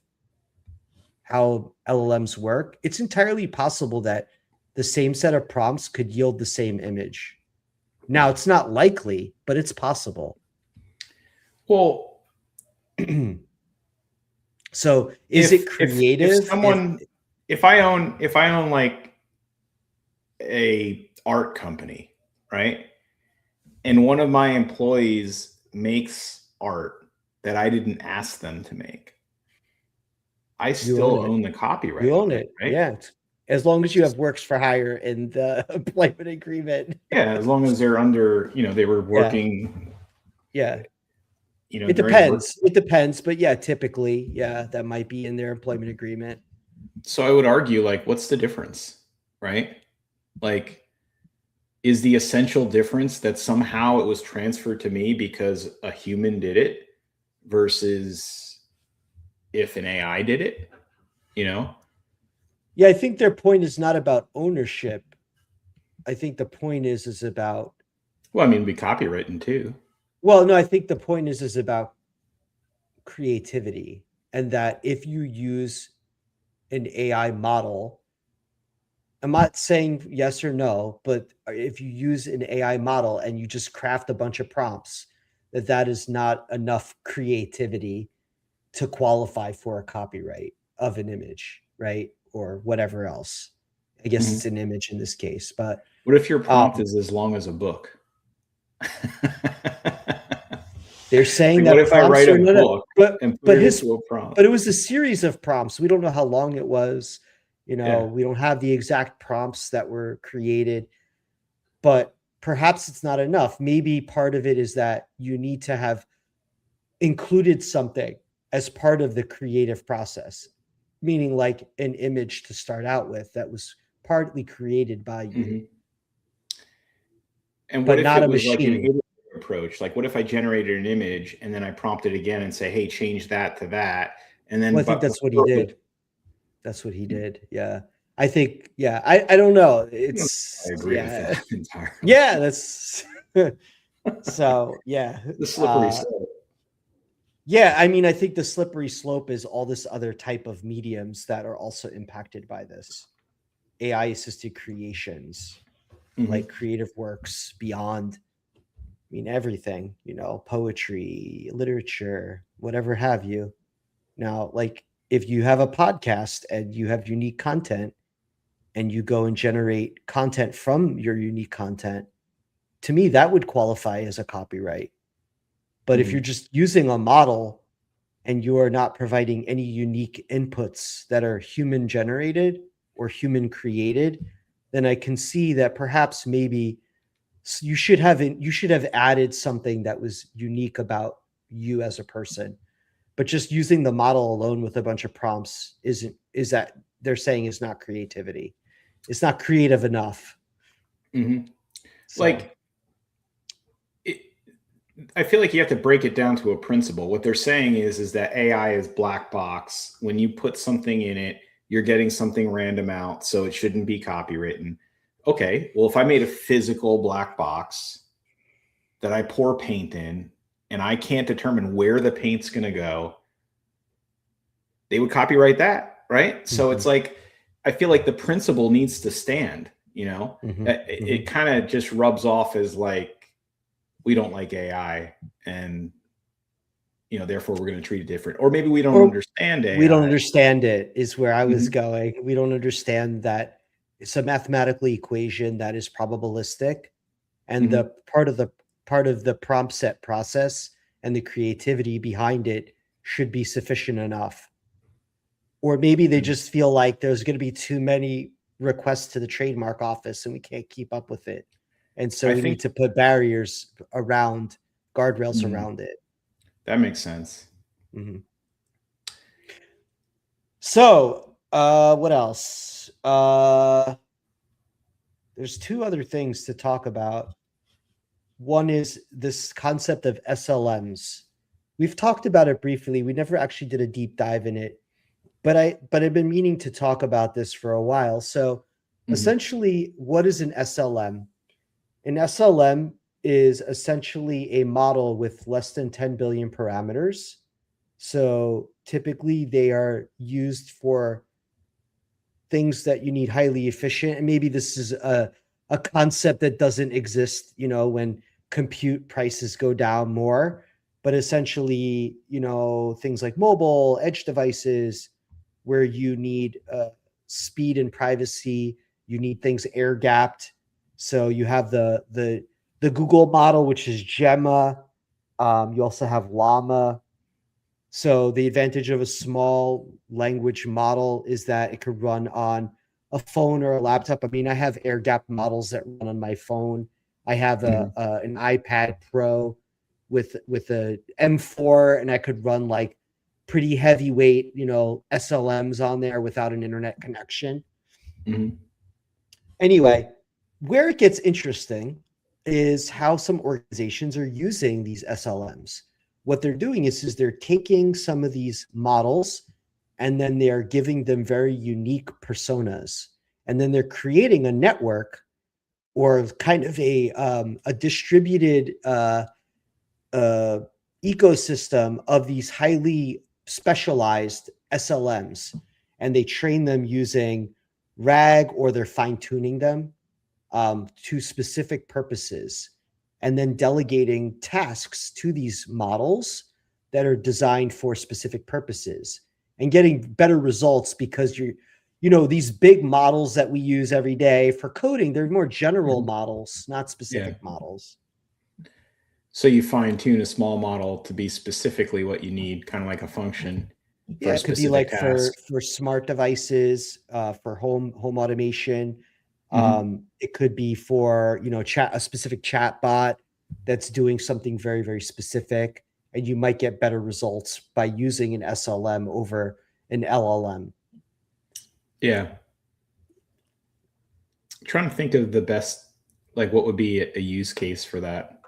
[SPEAKER 1] how LLMs work, it's entirely possible that the same set of prompts could yield the same image. Now, it's not likely, but it's possible.
[SPEAKER 2] Well,
[SPEAKER 1] So is it
[SPEAKER 2] if
[SPEAKER 1] creative?
[SPEAKER 2] someone, if I own like a art company, right? And one of my employees makes art that I didn't ask them to make, I
[SPEAKER 1] You own
[SPEAKER 2] still
[SPEAKER 1] it.
[SPEAKER 2] own the
[SPEAKER 1] You
[SPEAKER 2] copyright
[SPEAKER 1] own
[SPEAKER 2] on it,
[SPEAKER 1] it.
[SPEAKER 2] right?
[SPEAKER 1] Yeah. As long as
[SPEAKER 2] It's
[SPEAKER 1] you have
[SPEAKER 2] just,
[SPEAKER 1] works for hire in the employment agreement.
[SPEAKER 2] yeah, as long as they're under, they were
[SPEAKER 1] Yeah.
[SPEAKER 2] working,
[SPEAKER 1] Yeah. It
[SPEAKER 2] during work.
[SPEAKER 1] depends. It depends. But yeah, typically, yeah, that might be in their employment agreement.
[SPEAKER 2] So I would argue, like, what's the difference, right? Like, is the essential difference that somehow it was transferred to me because a human did it versus if an AI did it, you know?
[SPEAKER 1] Yeah, I think their point is not about ownership. I think the point is about,
[SPEAKER 2] Well, I mean, it'd be copywritten too.
[SPEAKER 1] well, no, I think the point is about creativity, and that if you use an AI model, I'm not saying yes or no, but if you use an AI model and you just craft a bunch of prompts, that is not enough creativity to qualify for a copyright of an image, right? Or whatever else. I guess
[SPEAKER 2] Mhm.
[SPEAKER 1] it's an image in this case, but
[SPEAKER 2] What if your prompt
[SPEAKER 1] um,
[SPEAKER 2] is as long as a book?
[SPEAKER 1] they're saying
[SPEAKER 2] Like, what
[SPEAKER 1] that
[SPEAKER 2] if I
[SPEAKER 1] prompts
[SPEAKER 2] write a
[SPEAKER 1] are not,
[SPEAKER 2] book
[SPEAKER 1] but
[SPEAKER 2] and put
[SPEAKER 1] but
[SPEAKER 2] it
[SPEAKER 1] his
[SPEAKER 2] into a prompt?
[SPEAKER 1] but it was a series of prompts. We don't know how long it was.
[SPEAKER 2] Yeah.
[SPEAKER 1] We don't have the exact prompts that were created, but perhaps it's not enough. Maybe part of it is that you need to have included something as part of the creative process, meaning like an image to start out with that was partly created by you,
[SPEAKER 2] Mhm. And what
[SPEAKER 1] but
[SPEAKER 2] if
[SPEAKER 1] not
[SPEAKER 2] it
[SPEAKER 1] a
[SPEAKER 2] was like an
[SPEAKER 1] machine.
[SPEAKER 2] iterative approach? Like, what if I generated an image and then I prompted again and say, "Hey, change that to that," and
[SPEAKER 1] Well,
[SPEAKER 2] then
[SPEAKER 1] I think
[SPEAKER 2] but
[SPEAKER 1] that's what he
[SPEAKER 2] before
[SPEAKER 1] did. That's what he did. Yeah. I think, yeah, I don't know.
[SPEAKER 2] I
[SPEAKER 1] It's,
[SPEAKER 2] agree with
[SPEAKER 1] yeah.
[SPEAKER 2] that entirely.
[SPEAKER 1] Yeah, that's so, yeah.
[SPEAKER 2] The slippery slope.
[SPEAKER 1] Yeah, I mean, I think the slippery slope is all this other type of mediums that are also impacted by this. AI assisted creations, like
[SPEAKER 2] Mhm.
[SPEAKER 1] creative works beyond, I mean, everything, poetry, literature, whatever have you. Now, like if you have a podcast and you have unique content and you go and generate content from your unique content, to me, that would qualify as a copyright. But if you're
[SPEAKER 2] Mhm.
[SPEAKER 1] just using a model and you are not providing any unique inputs that are human generated or human created, then I can see that perhaps maybe you should have added something that was unique about you as a person. But just using the model alone with a bunch of prompts is that they're saying is not creativity. It's not creative enough.
[SPEAKER 2] Mhm.
[SPEAKER 1] So
[SPEAKER 2] Like, it, I feel like you have to break it down to a principle. What they're saying is that AI is black box. When you put something in it, you're getting something random out, so it shouldn't be copywritten. Okay, well, if I made a physical black box that I pour paint in and I can't determine where the paint's going to go, they would copyright that, right? So it's
[SPEAKER 1] mhm,
[SPEAKER 2] like, I feel like the principle needs to stand, you know?
[SPEAKER 1] mhm,
[SPEAKER 2] It
[SPEAKER 1] mhm.
[SPEAKER 2] kind of just rubs off as like, we don't like AI and, therefore we're going to treat it different. Or maybe we don't
[SPEAKER 1] Or
[SPEAKER 2] understand
[SPEAKER 1] we don't
[SPEAKER 2] AI.
[SPEAKER 1] understand it is where I was
[SPEAKER 2] Mhm.
[SPEAKER 1] going. We don't understand that it's a mathematical equation that is probabilistic, and
[SPEAKER 2] Mhm.
[SPEAKER 1] the part of the prompt set process and the creativity behind it should be sufficient enough. Or maybe they
[SPEAKER 2] Mhm.
[SPEAKER 1] just feel like there's going to be too many requests to the trademark office and we can't keep up with it. And so
[SPEAKER 2] I
[SPEAKER 1] we
[SPEAKER 2] think
[SPEAKER 1] need to put barriers around, guardrails
[SPEAKER 2] Mhm.
[SPEAKER 1] around it.
[SPEAKER 2] That makes sense.
[SPEAKER 1] Mhm. So, what else? There's two other things to talk about. One is this concept of SLMs. We've talked about it briefly. We never actually did a deep dive in it, but I've been meaning to talk about this for a while. So,
[SPEAKER 2] Mhm.
[SPEAKER 1] essentially, what is an SLM? An SLM is essentially a model with less than 10 billion parameters. So, typically, they are used for things that you need highly efficient. And maybe this is a concept that doesn't exist, when compute prices go down more. But essentially, things like mobile, edge devices, where you need speed and privacy, you need things air gapped. So you have the Google model, which is Gemma. You also have Llama. So the advantage of a small language model is that it could run on a phone or a laptop. I mean, I have air gap models that run on my phone. I have
[SPEAKER 2] Mhm.
[SPEAKER 1] an iPad Pro with a M4, and I could run like pretty heavyweight, SLMs on there without an internet connection.
[SPEAKER 2] Mhm.
[SPEAKER 1] Anyway, where it gets interesting is how some organizations are using these SLMs. What they're doing is they're taking some of these models and then they're giving them very unique personas. And then they're creating a network or kind of a distributed uh, ecosystem of these highly specialized SLMs. And they train them using RAG, or they're fine tuning them to specific purposes, and then delegating tasks to these models that are designed for specific purposes and getting better results because these big models that we use every day for coding, they're more general
[SPEAKER 2] Mhm.
[SPEAKER 1] models, not
[SPEAKER 2] Yeah.
[SPEAKER 1] specific models.
[SPEAKER 2] So you fine tune a small model to be specifically what you need, kind of like a function for
[SPEAKER 1] Yeah,
[SPEAKER 2] a
[SPEAKER 1] it could be
[SPEAKER 2] specific
[SPEAKER 1] like
[SPEAKER 2] task.
[SPEAKER 1] for smart devices, for home automation.
[SPEAKER 2] Mhm.
[SPEAKER 1] It could be for chat a specific chat bot that's doing something very very specific, and you might get better results by using an SLM over an LLM.
[SPEAKER 2] Yeah. Trying to think of the best, like what would be a use case for that.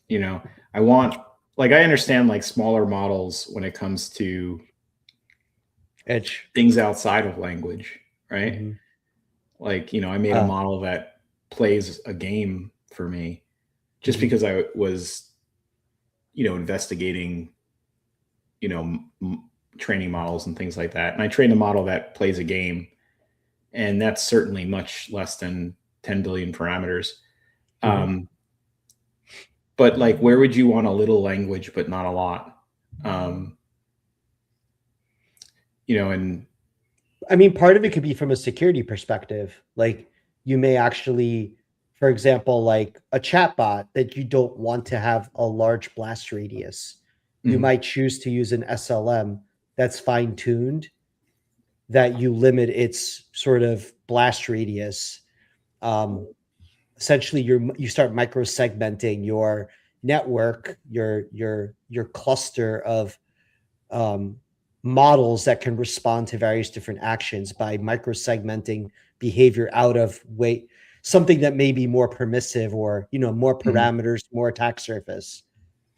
[SPEAKER 2] You know, I want, like, I understand like smaller models when it comes to
[SPEAKER 1] Edge.
[SPEAKER 2] things outside of language, right?
[SPEAKER 1] Mm-hmm.
[SPEAKER 2] Like, I made a model that plays a game for me just
[SPEAKER 1] Mm-hmm.
[SPEAKER 2] because I was, investigating, you know, training models and things like that. And I trained a model that plays a game, and that's certainly much less than 10 billion parameters.
[SPEAKER 1] Mm-hmm.
[SPEAKER 2] Um, but like, where would you want a little language, but not a lot? Um, and
[SPEAKER 1] I mean, part of it could be from a security perspective. Like you may actually, for example, like a chatbot that you don't want to have a large blast radius. You
[SPEAKER 2] mhm,
[SPEAKER 1] might choose to use an SLM that's fine tuned, that you limit its sort of blast radius. Um, Essentially, you start micro segmenting your network, your cluster of um, models that can respond to various different actions by microsegmenting behavior out of something that may be more permissive, or more
[SPEAKER 2] mhm.
[SPEAKER 1] parameters, more attack surface,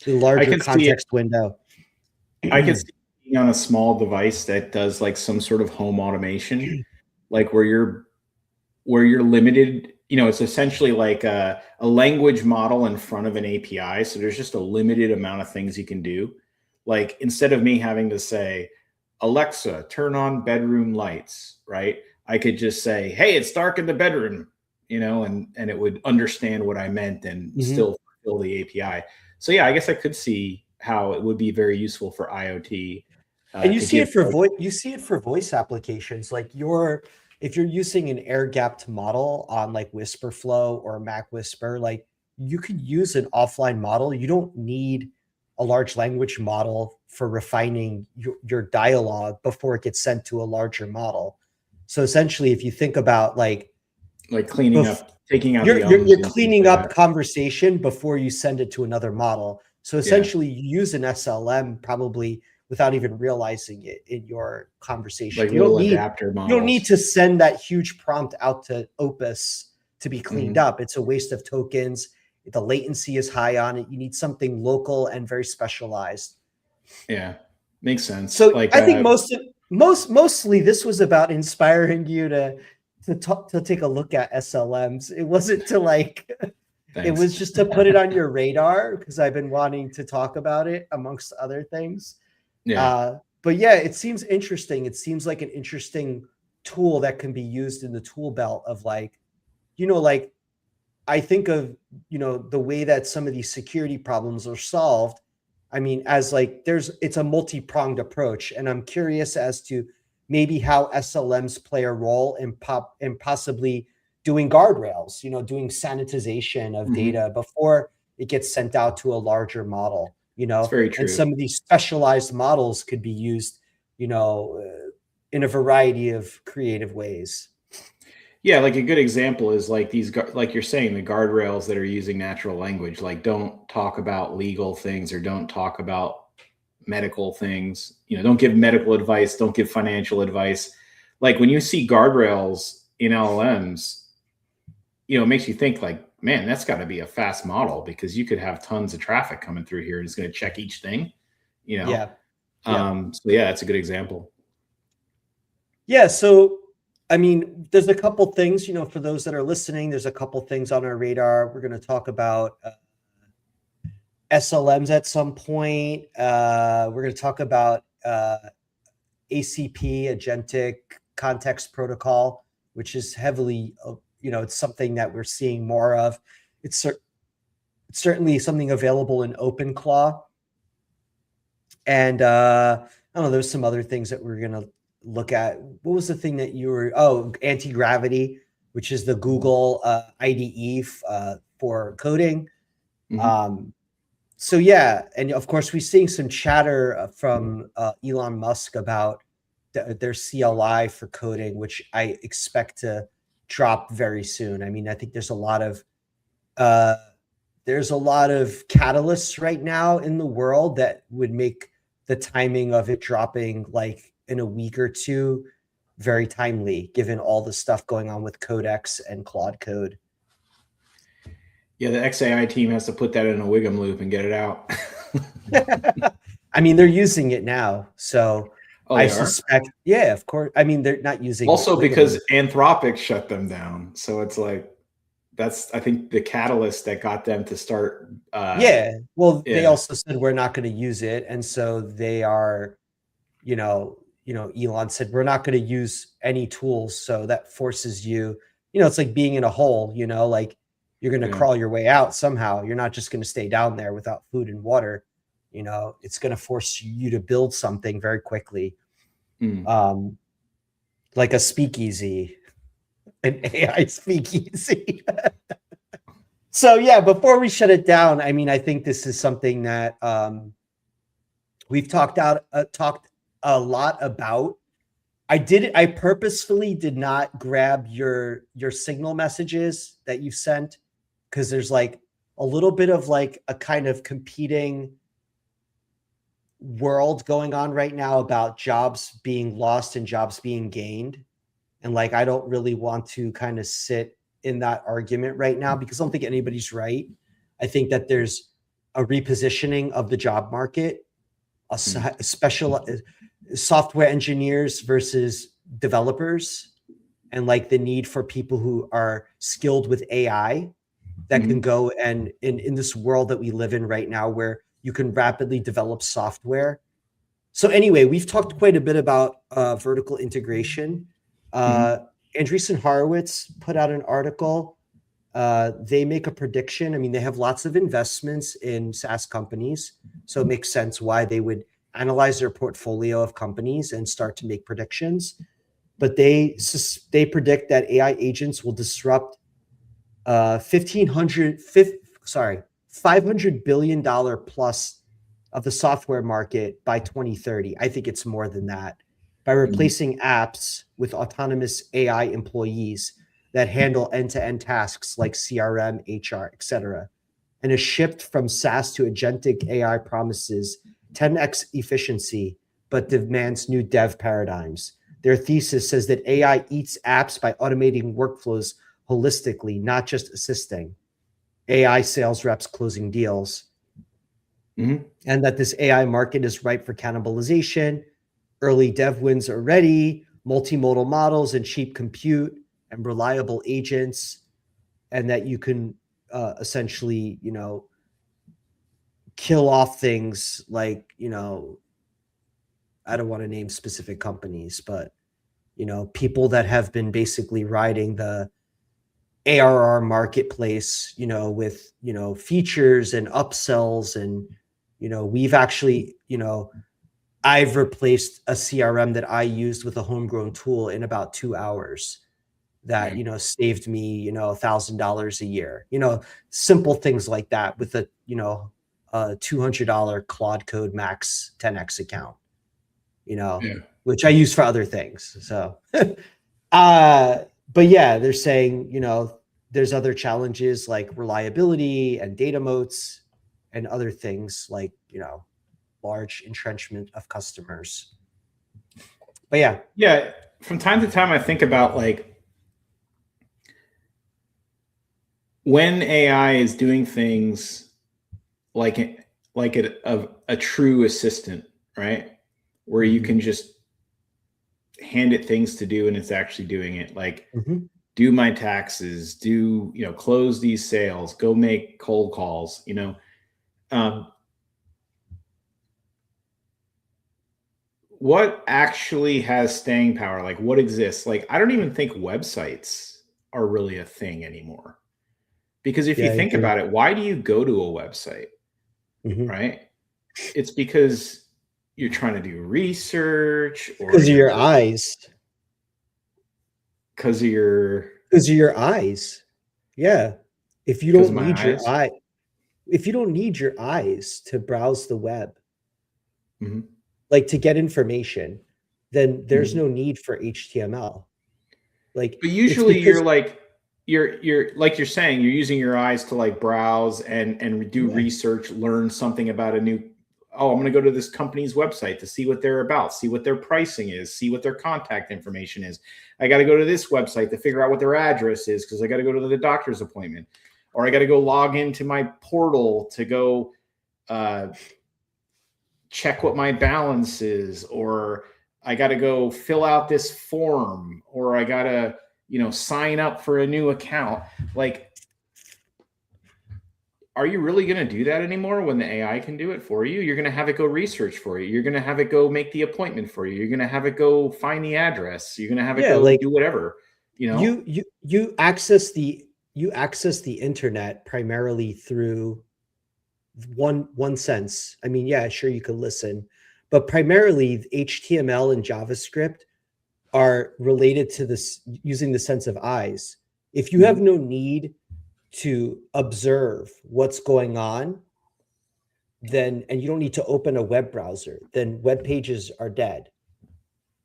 [SPEAKER 1] the
[SPEAKER 2] I
[SPEAKER 1] larger
[SPEAKER 2] can see it.
[SPEAKER 1] context window.
[SPEAKER 2] I can see it being on a small device that does like some sort of home automation, like where you're limited. It's essentially like a language model in front of an API. So there's just a limited amount of things you can do. Like instead of me having to say, Alexa, turn on bedroom lights, right? I could just say, hey, it's dark in the bedroom, and it would understand what I meant and
[SPEAKER 1] Mhm.
[SPEAKER 2] still fulfill the API. So yeah, I guess I could see how it would be very useful for IoT
[SPEAKER 1] And
[SPEAKER 2] to give like,
[SPEAKER 1] you see it for voice applications, like if you're using an air gapped model on like Whisperflow or Mac Whisper, like you could use an offline model. You don't need a large language model for refining your dialogue before it gets sent to a larger model. So essentially, if you think about like
[SPEAKER 2] cleaning up, taking out the
[SPEAKER 1] you're cleaning up conversation before you send it to another model. So essentially, you use an SLM probably without even realizing it in your conversation.
[SPEAKER 2] Like little adapter models.
[SPEAKER 1] You don't need to send that huge prompt out to Opus to be cleaned up. It's a waste of tokens. The latency is high on it. You need something local and very specialized.
[SPEAKER 2] Yeah, makes sense.
[SPEAKER 1] So like, I think mostly this was about inspiring you to take a look at SLMs. It wasn't to like, it was just to put it on your radar because I've been wanting to talk about it amongst other things.
[SPEAKER 2] Yeah.
[SPEAKER 1] But yeah, it seems interesting. It seems like an interesting tool that can be used in the tool belt of like, like I think of, the way that some of these security problems are solved. I mean, as like it's a multi-pronged approach. And I'm curious as to maybe how SLMs play a role in possibly doing guardrails, doing sanitization of data before it gets sent out to a larger model,
[SPEAKER 2] That's very true.
[SPEAKER 1] And some of these specialized models could be used, in a variety of creative ways.
[SPEAKER 2] Yeah, like a good example is like these, like you're saying, the guardrails that are using natural language, like don't talk about legal things or don't talk about medical things, don't give medical advice, don't give financial advice. Like when you see guardrails in LLMs, it makes you think like, man, that's got to be a fast model because you could have tons of traffic coming through here and it's going to check each thing,
[SPEAKER 1] Yeah.
[SPEAKER 2] So yeah, that's a good example.
[SPEAKER 1] Yeah. So I mean, there's a couple things, for those that are listening, there's a couple things on our radar. We're going to talk about SLMs at some point. We're going to talk about ACP, Agentic Context Protocol, which is heavily, it's something that we're seeing more of. It's certainly something available in OpenClaw. And I don't know, there's some other things that we're going to look at. What was the thing that you were, anti-gravity, which is the Google IDE for coding. So yeah, and of course we're seeing some chatter from Elon Musk about their CLI for coding, which I expect to drop very soon. I mean, I think there's a lot of catalysts right now in the world that would make the timing of it dropping like in a week or two very timely, given all the stuff going on with Codex and Claude Code.
[SPEAKER 2] Yeah, the XAI team has to put that in a Wiggum loop and get it out.
[SPEAKER 1] I mean, they're using it now, so I suspect. Yeah, of course. I mean, they're not using
[SPEAKER 2] also because Anthropic shut them down, so it's like that's I think the catalyst that got them to start.
[SPEAKER 1] They also said we're not going to use it, and so they are, Elon said we're not going to use any tools, so that forces you. It's like being in a hole. Like you're going to crawl your way out somehow. You're not just going to stay down there without food and water. It's going to force you to build something very quickly, like a speakeasy, an AI speakeasy. So yeah, before we shut it down, I mean, I think this is something that we've talked a lot about. I purposefully did not grab your Signal messages that you sent because there's like a little bit of like a kind of competing world going on right now about jobs being lost and jobs being gained. And like, I don't really want to kind of sit in that argument right now because I don't think anybody's right. I think that there's a repositioning of the job market, a special software engineers versus developers, and like the need for people who are skilled with AI that can go and in this world that we live in right now where you can rapidly develop software. So anyway, we've talked quite a bit about vertical integration. Andreessen Horowitz put out an article. They make a prediction. I mean, they have lots of investments in SaaS companies, so it makes sense why they would analyze their portfolio of companies and start to make predictions. but they predict that AI agents will disrupt 500 billion-dollar plus of the software market by 2030. I think it's more than that, by replacing apps with autonomous AI employees that handle end-to-end tasks like CRM, HR, etc. And a shift from SaaS to agentic AI promises 10x efficiency, but demands new dev paradigms. Their thesis says that AI eats apps by automating workflows holistically, not just assisting. AI sales reps closing deals. And that this AI market is ripe for cannibalization. Early dev wins are ready, multimodal models and cheap compute and reliable agents, and that you can essentially, kill off things like, I don't want to name specific companies, but, people that have been basically riding the ARR marketplace, with, features and upsells. And, we've actually, I've replaced a CRM that I used with a homegrown tool in about 2 hours that, saved me, $1,000 a year, simple things like that with a, a $200 Claude Code Max 10X account, which I use for other things. So, but yeah, they're saying, there's other challenges like reliability and data moats and other things like, large entrenchment of customers. But yeah.
[SPEAKER 2] Yeah. From time to time, I think about like when AI is doing things like a true assistant, right? Where you can just hand it things to do and it's actually doing it. Like do my taxes, close these sales, go make cold calls, what actually has staying power? Like what exists? Like, I don't even think websites are really a thing anymore. Because if you think about it, why do you go to a website? Right? It's because you're trying to do research, or
[SPEAKER 1] because of your eyes.
[SPEAKER 2] Because of your
[SPEAKER 1] eyes. Yeah. If you don't need your eye, if you don't need your eyes to browse the web, like to get information, then there's no need for HTML. Like,
[SPEAKER 2] but usually you're like, you're like you're saying, you're using your eyes to like browse and do research, learn something about I'm going to go to this company's website to see what they're about, see what their pricing is, see what their contact information is. I got to go to this website to figure out what their address is because I got to go to the doctor's appointment, or I got to go log into my portal to go check what my balance is, or I got to go fill out this form, or I got to sign up for a new account. Like, are you really going to do that anymore when the AI can do it for you? You're going to have it go research for you. You're going to have it go make the appointment for you. You're going to have it go find the address. You're going to have it go do whatever,
[SPEAKER 1] You access the internet primarily through one sense. I mean, yeah, sure, you could listen, but primarily HTML and JavaScript are related to this using the sense of eyes. If you have no need to observe what's going on, then, and you don't need to open a web browser, then web pages are dead.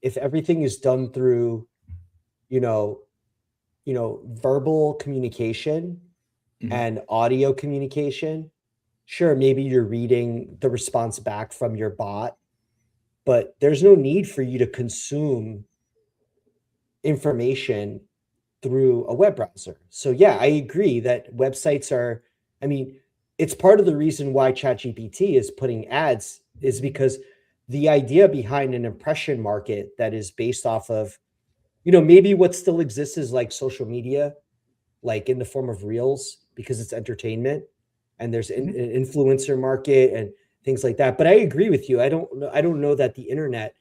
[SPEAKER 1] If everything is done through, verbal communication and audio communication, sure, maybe you're reading the response back from your bot, but there's no need for you to consume information through a web browser. So yeah, I agree that websites are, it's part of the reason why ChatGPT is putting ads, is because the idea behind an impression market that is based off of, maybe what still exists is like social media, like in the form of reels, because it's entertainment and there's an influencer market and things like that. But I agree with you. I don't know that the internet,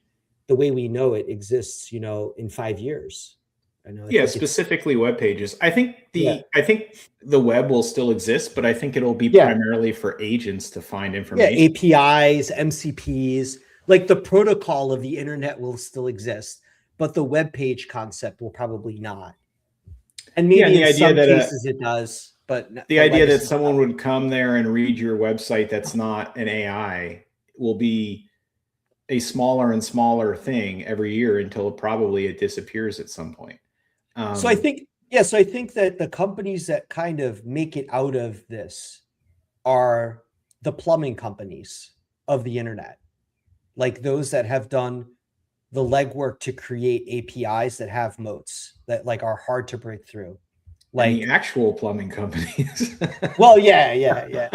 [SPEAKER 1] the way we know it, exists, in 5 years.
[SPEAKER 2] I specifically web pages. I think the web will still exist, but I think it'll be primarily for agents to find information.
[SPEAKER 1] APIs, MCPs, like the protocol of the internet will still exist, but the web page concept will probably not. And maybe
[SPEAKER 2] the
[SPEAKER 1] in
[SPEAKER 2] idea
[SPEAKER 1] some
[SPEAKER 2] that
[SPEAKER 1] cases it does, but
[SPEAKER 2] the idea that someone would come there and read your website that's not an AI will be a smaller and smaller thing every year until probably it disappears at some point.
[SPEAKER 1] So I think that the companies that kind of make it out of this are the plumbing companies of the internet, like those that have done the legwork to create APIs that have moats that like are hard to break through.
[SPEAKER 2] Like and the actual plumbing companies.
[SPEAKER 1] Well, yeah.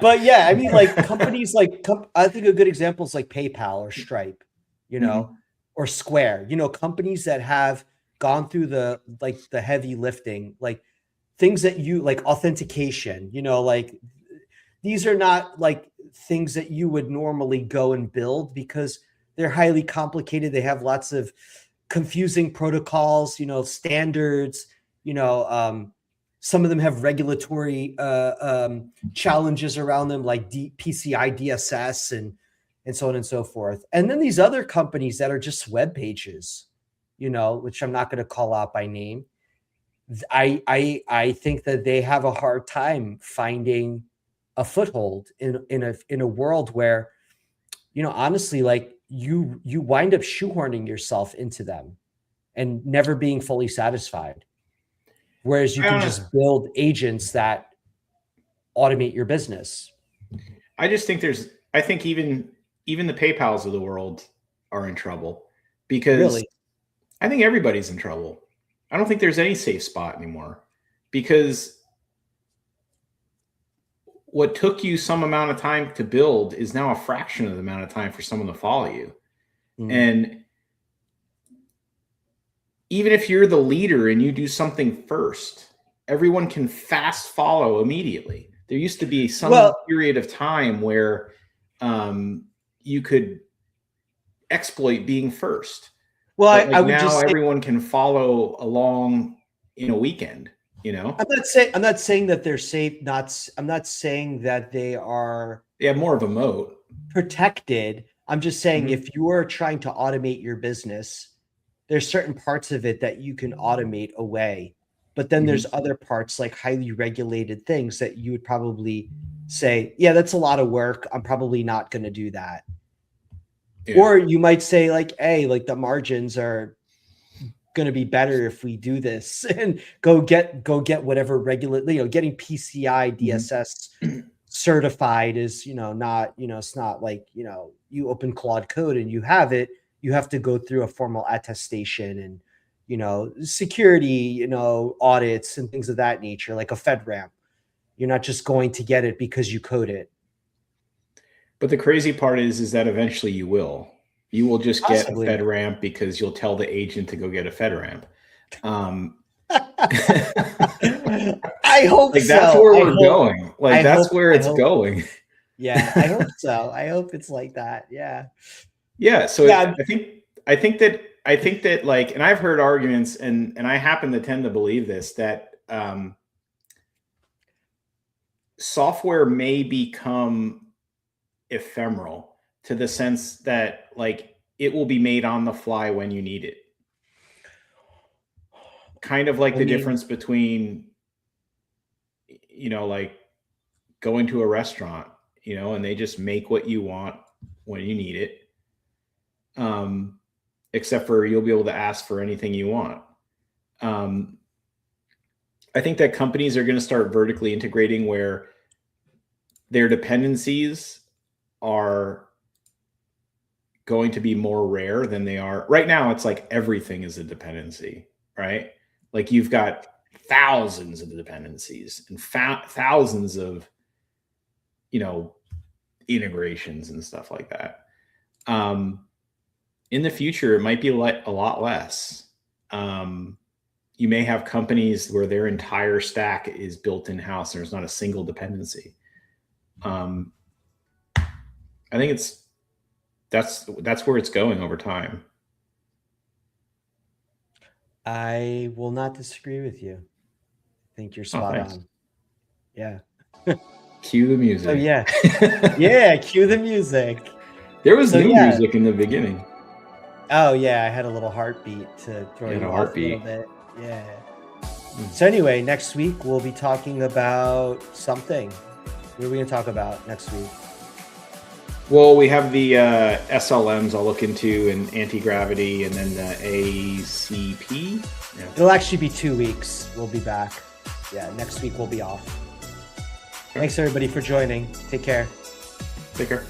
[SPEAKER 1] But yeah, I mean, like companies like, I think a good example is like PayPal or Stripe, you know, or Square, you know, companies that have gone through the heavy lifting, like things that you like authentication, you know, like these are not like things that you would normally go and build because they're highly complicated. They have lots of confusing protocols, you know, standards, you know, some of them have regulatory challenges around them, like PCI DSS and so on and so forth. And then these other companies that are just web pages, you know, which I'm not going to call out by name. I think that they have a hard time finding a foothold in a world where, you know, honestly, like you wind up shoehorning yourself into them and never being fully satisfied. Whereas you can just build agents that automate your business.
[SPEAKER 2] I just think I think even the PayPals of the world are in trouble because really? I think everybody's in trouble. I don't think there's any safe spot anymore because what took you some amount of time to build is now a fraction of the amount of time for someone to follow you. And even if you're the leader and you do something first, everyone can fast follow immediately. There used to be some period of time where you could exploit being first.
[SPEAKER 1] Well,
[SPEAKER 2] like
[SPEAKER 1] I would
[SPEAKER 2] now
[SPEAKER 1] just say,
[SPEAKER 2] everyone can follow along in a weekend. You know,
[SPEAKER 1] I'm not saying that they're safe. I'm not saying that they are.
[SPEAKER 2] They have more of a moat.
[SPEAKER 1] Protected. I'm just saying if you are trying to automate your business, there's certain parts of it that you can automate away. But then there's other parts like highly regulated things that you would probably say, yeah, that's a lot of work. I'm probably not going to do that. Yeah. Or you might say like, hey, like the margins are going to be better if we do this and go get whatever regulate, you know, getting PCI DSS certified is, you know, not, you know, it's not like, you know, you open Claude Code and you have it. You have to go through a formal attestation and, you know, security, you know, audits and things of that nature, like a FedRAMP. You're not just going to get it because you code it.
[SPEAKER 2] But the crazy part is that eventually you will. You will just Possibly. Get a FedRAMP because you'll tell the agent to go get a FedRAMP.
[SPEAKER 1] I hope
[SPEAKER 2] like
[SPEAKER 1] so.
[SPEAKER 2] That's where we're going. Like that's where it's going.
[SPEAKER 1] Yeah, I hope so. I hope it's like that. Yeah.
[SPEAKER 2] Yeah. So yeah. I think that like, and I've heard arguments, and I happen to tend to believe this, that software may become ephemeral to the sense that like it will be made on the fly when you need it. Kind of like the difference between, you know, like going to a restaurant, you know, and they just make what you want when you need it. Except for you'll be able to ask for anything you want. I think that companies are going to start vertically integrating where their dependencies are going to be more rare than they are right now. It's like everything is a dependency, right? Like you've got thousands of dependencies and thousands of, you know, integrations and stuff like that. In the future, it might be like a lot less. You may have companies where their entire stack is built in-house. There's not a single dependency. I think that's where it's going over time.
[SPEAKER 1] I will not disagree with you. I think you're spot on. Yeah.
[SPEAKER 2] Cue the music.
[SPEAKER 1] Oh yeah. Yeah, cue the music.
[SPEAKER 2] There was new music in the beginning.
[SPEAKER 1] Oh yeah, I had a little heartbeat to throw
[SPEAKER 2] You had
[SPEAKER 1] you
[SPEAKER 2] a
[SPEAKER 1] off a little
[SPEAKER 2] heartbeat.
[SPEAKER 1] bit. Yeah. So anyway, next week we'll be talking about something. What are we gonna talk about next week?
[SPEAKER 2] Well, we have the SLMs I'll look into, and anti-gravity, and then the ACP. Yeah.
[SPEAKER 1] It'll actually be 2 weeks. We'll be back. Yeah, next week we'll be off. Thanks everybody for joining. Take care.
[SPEAKER 2] Take care.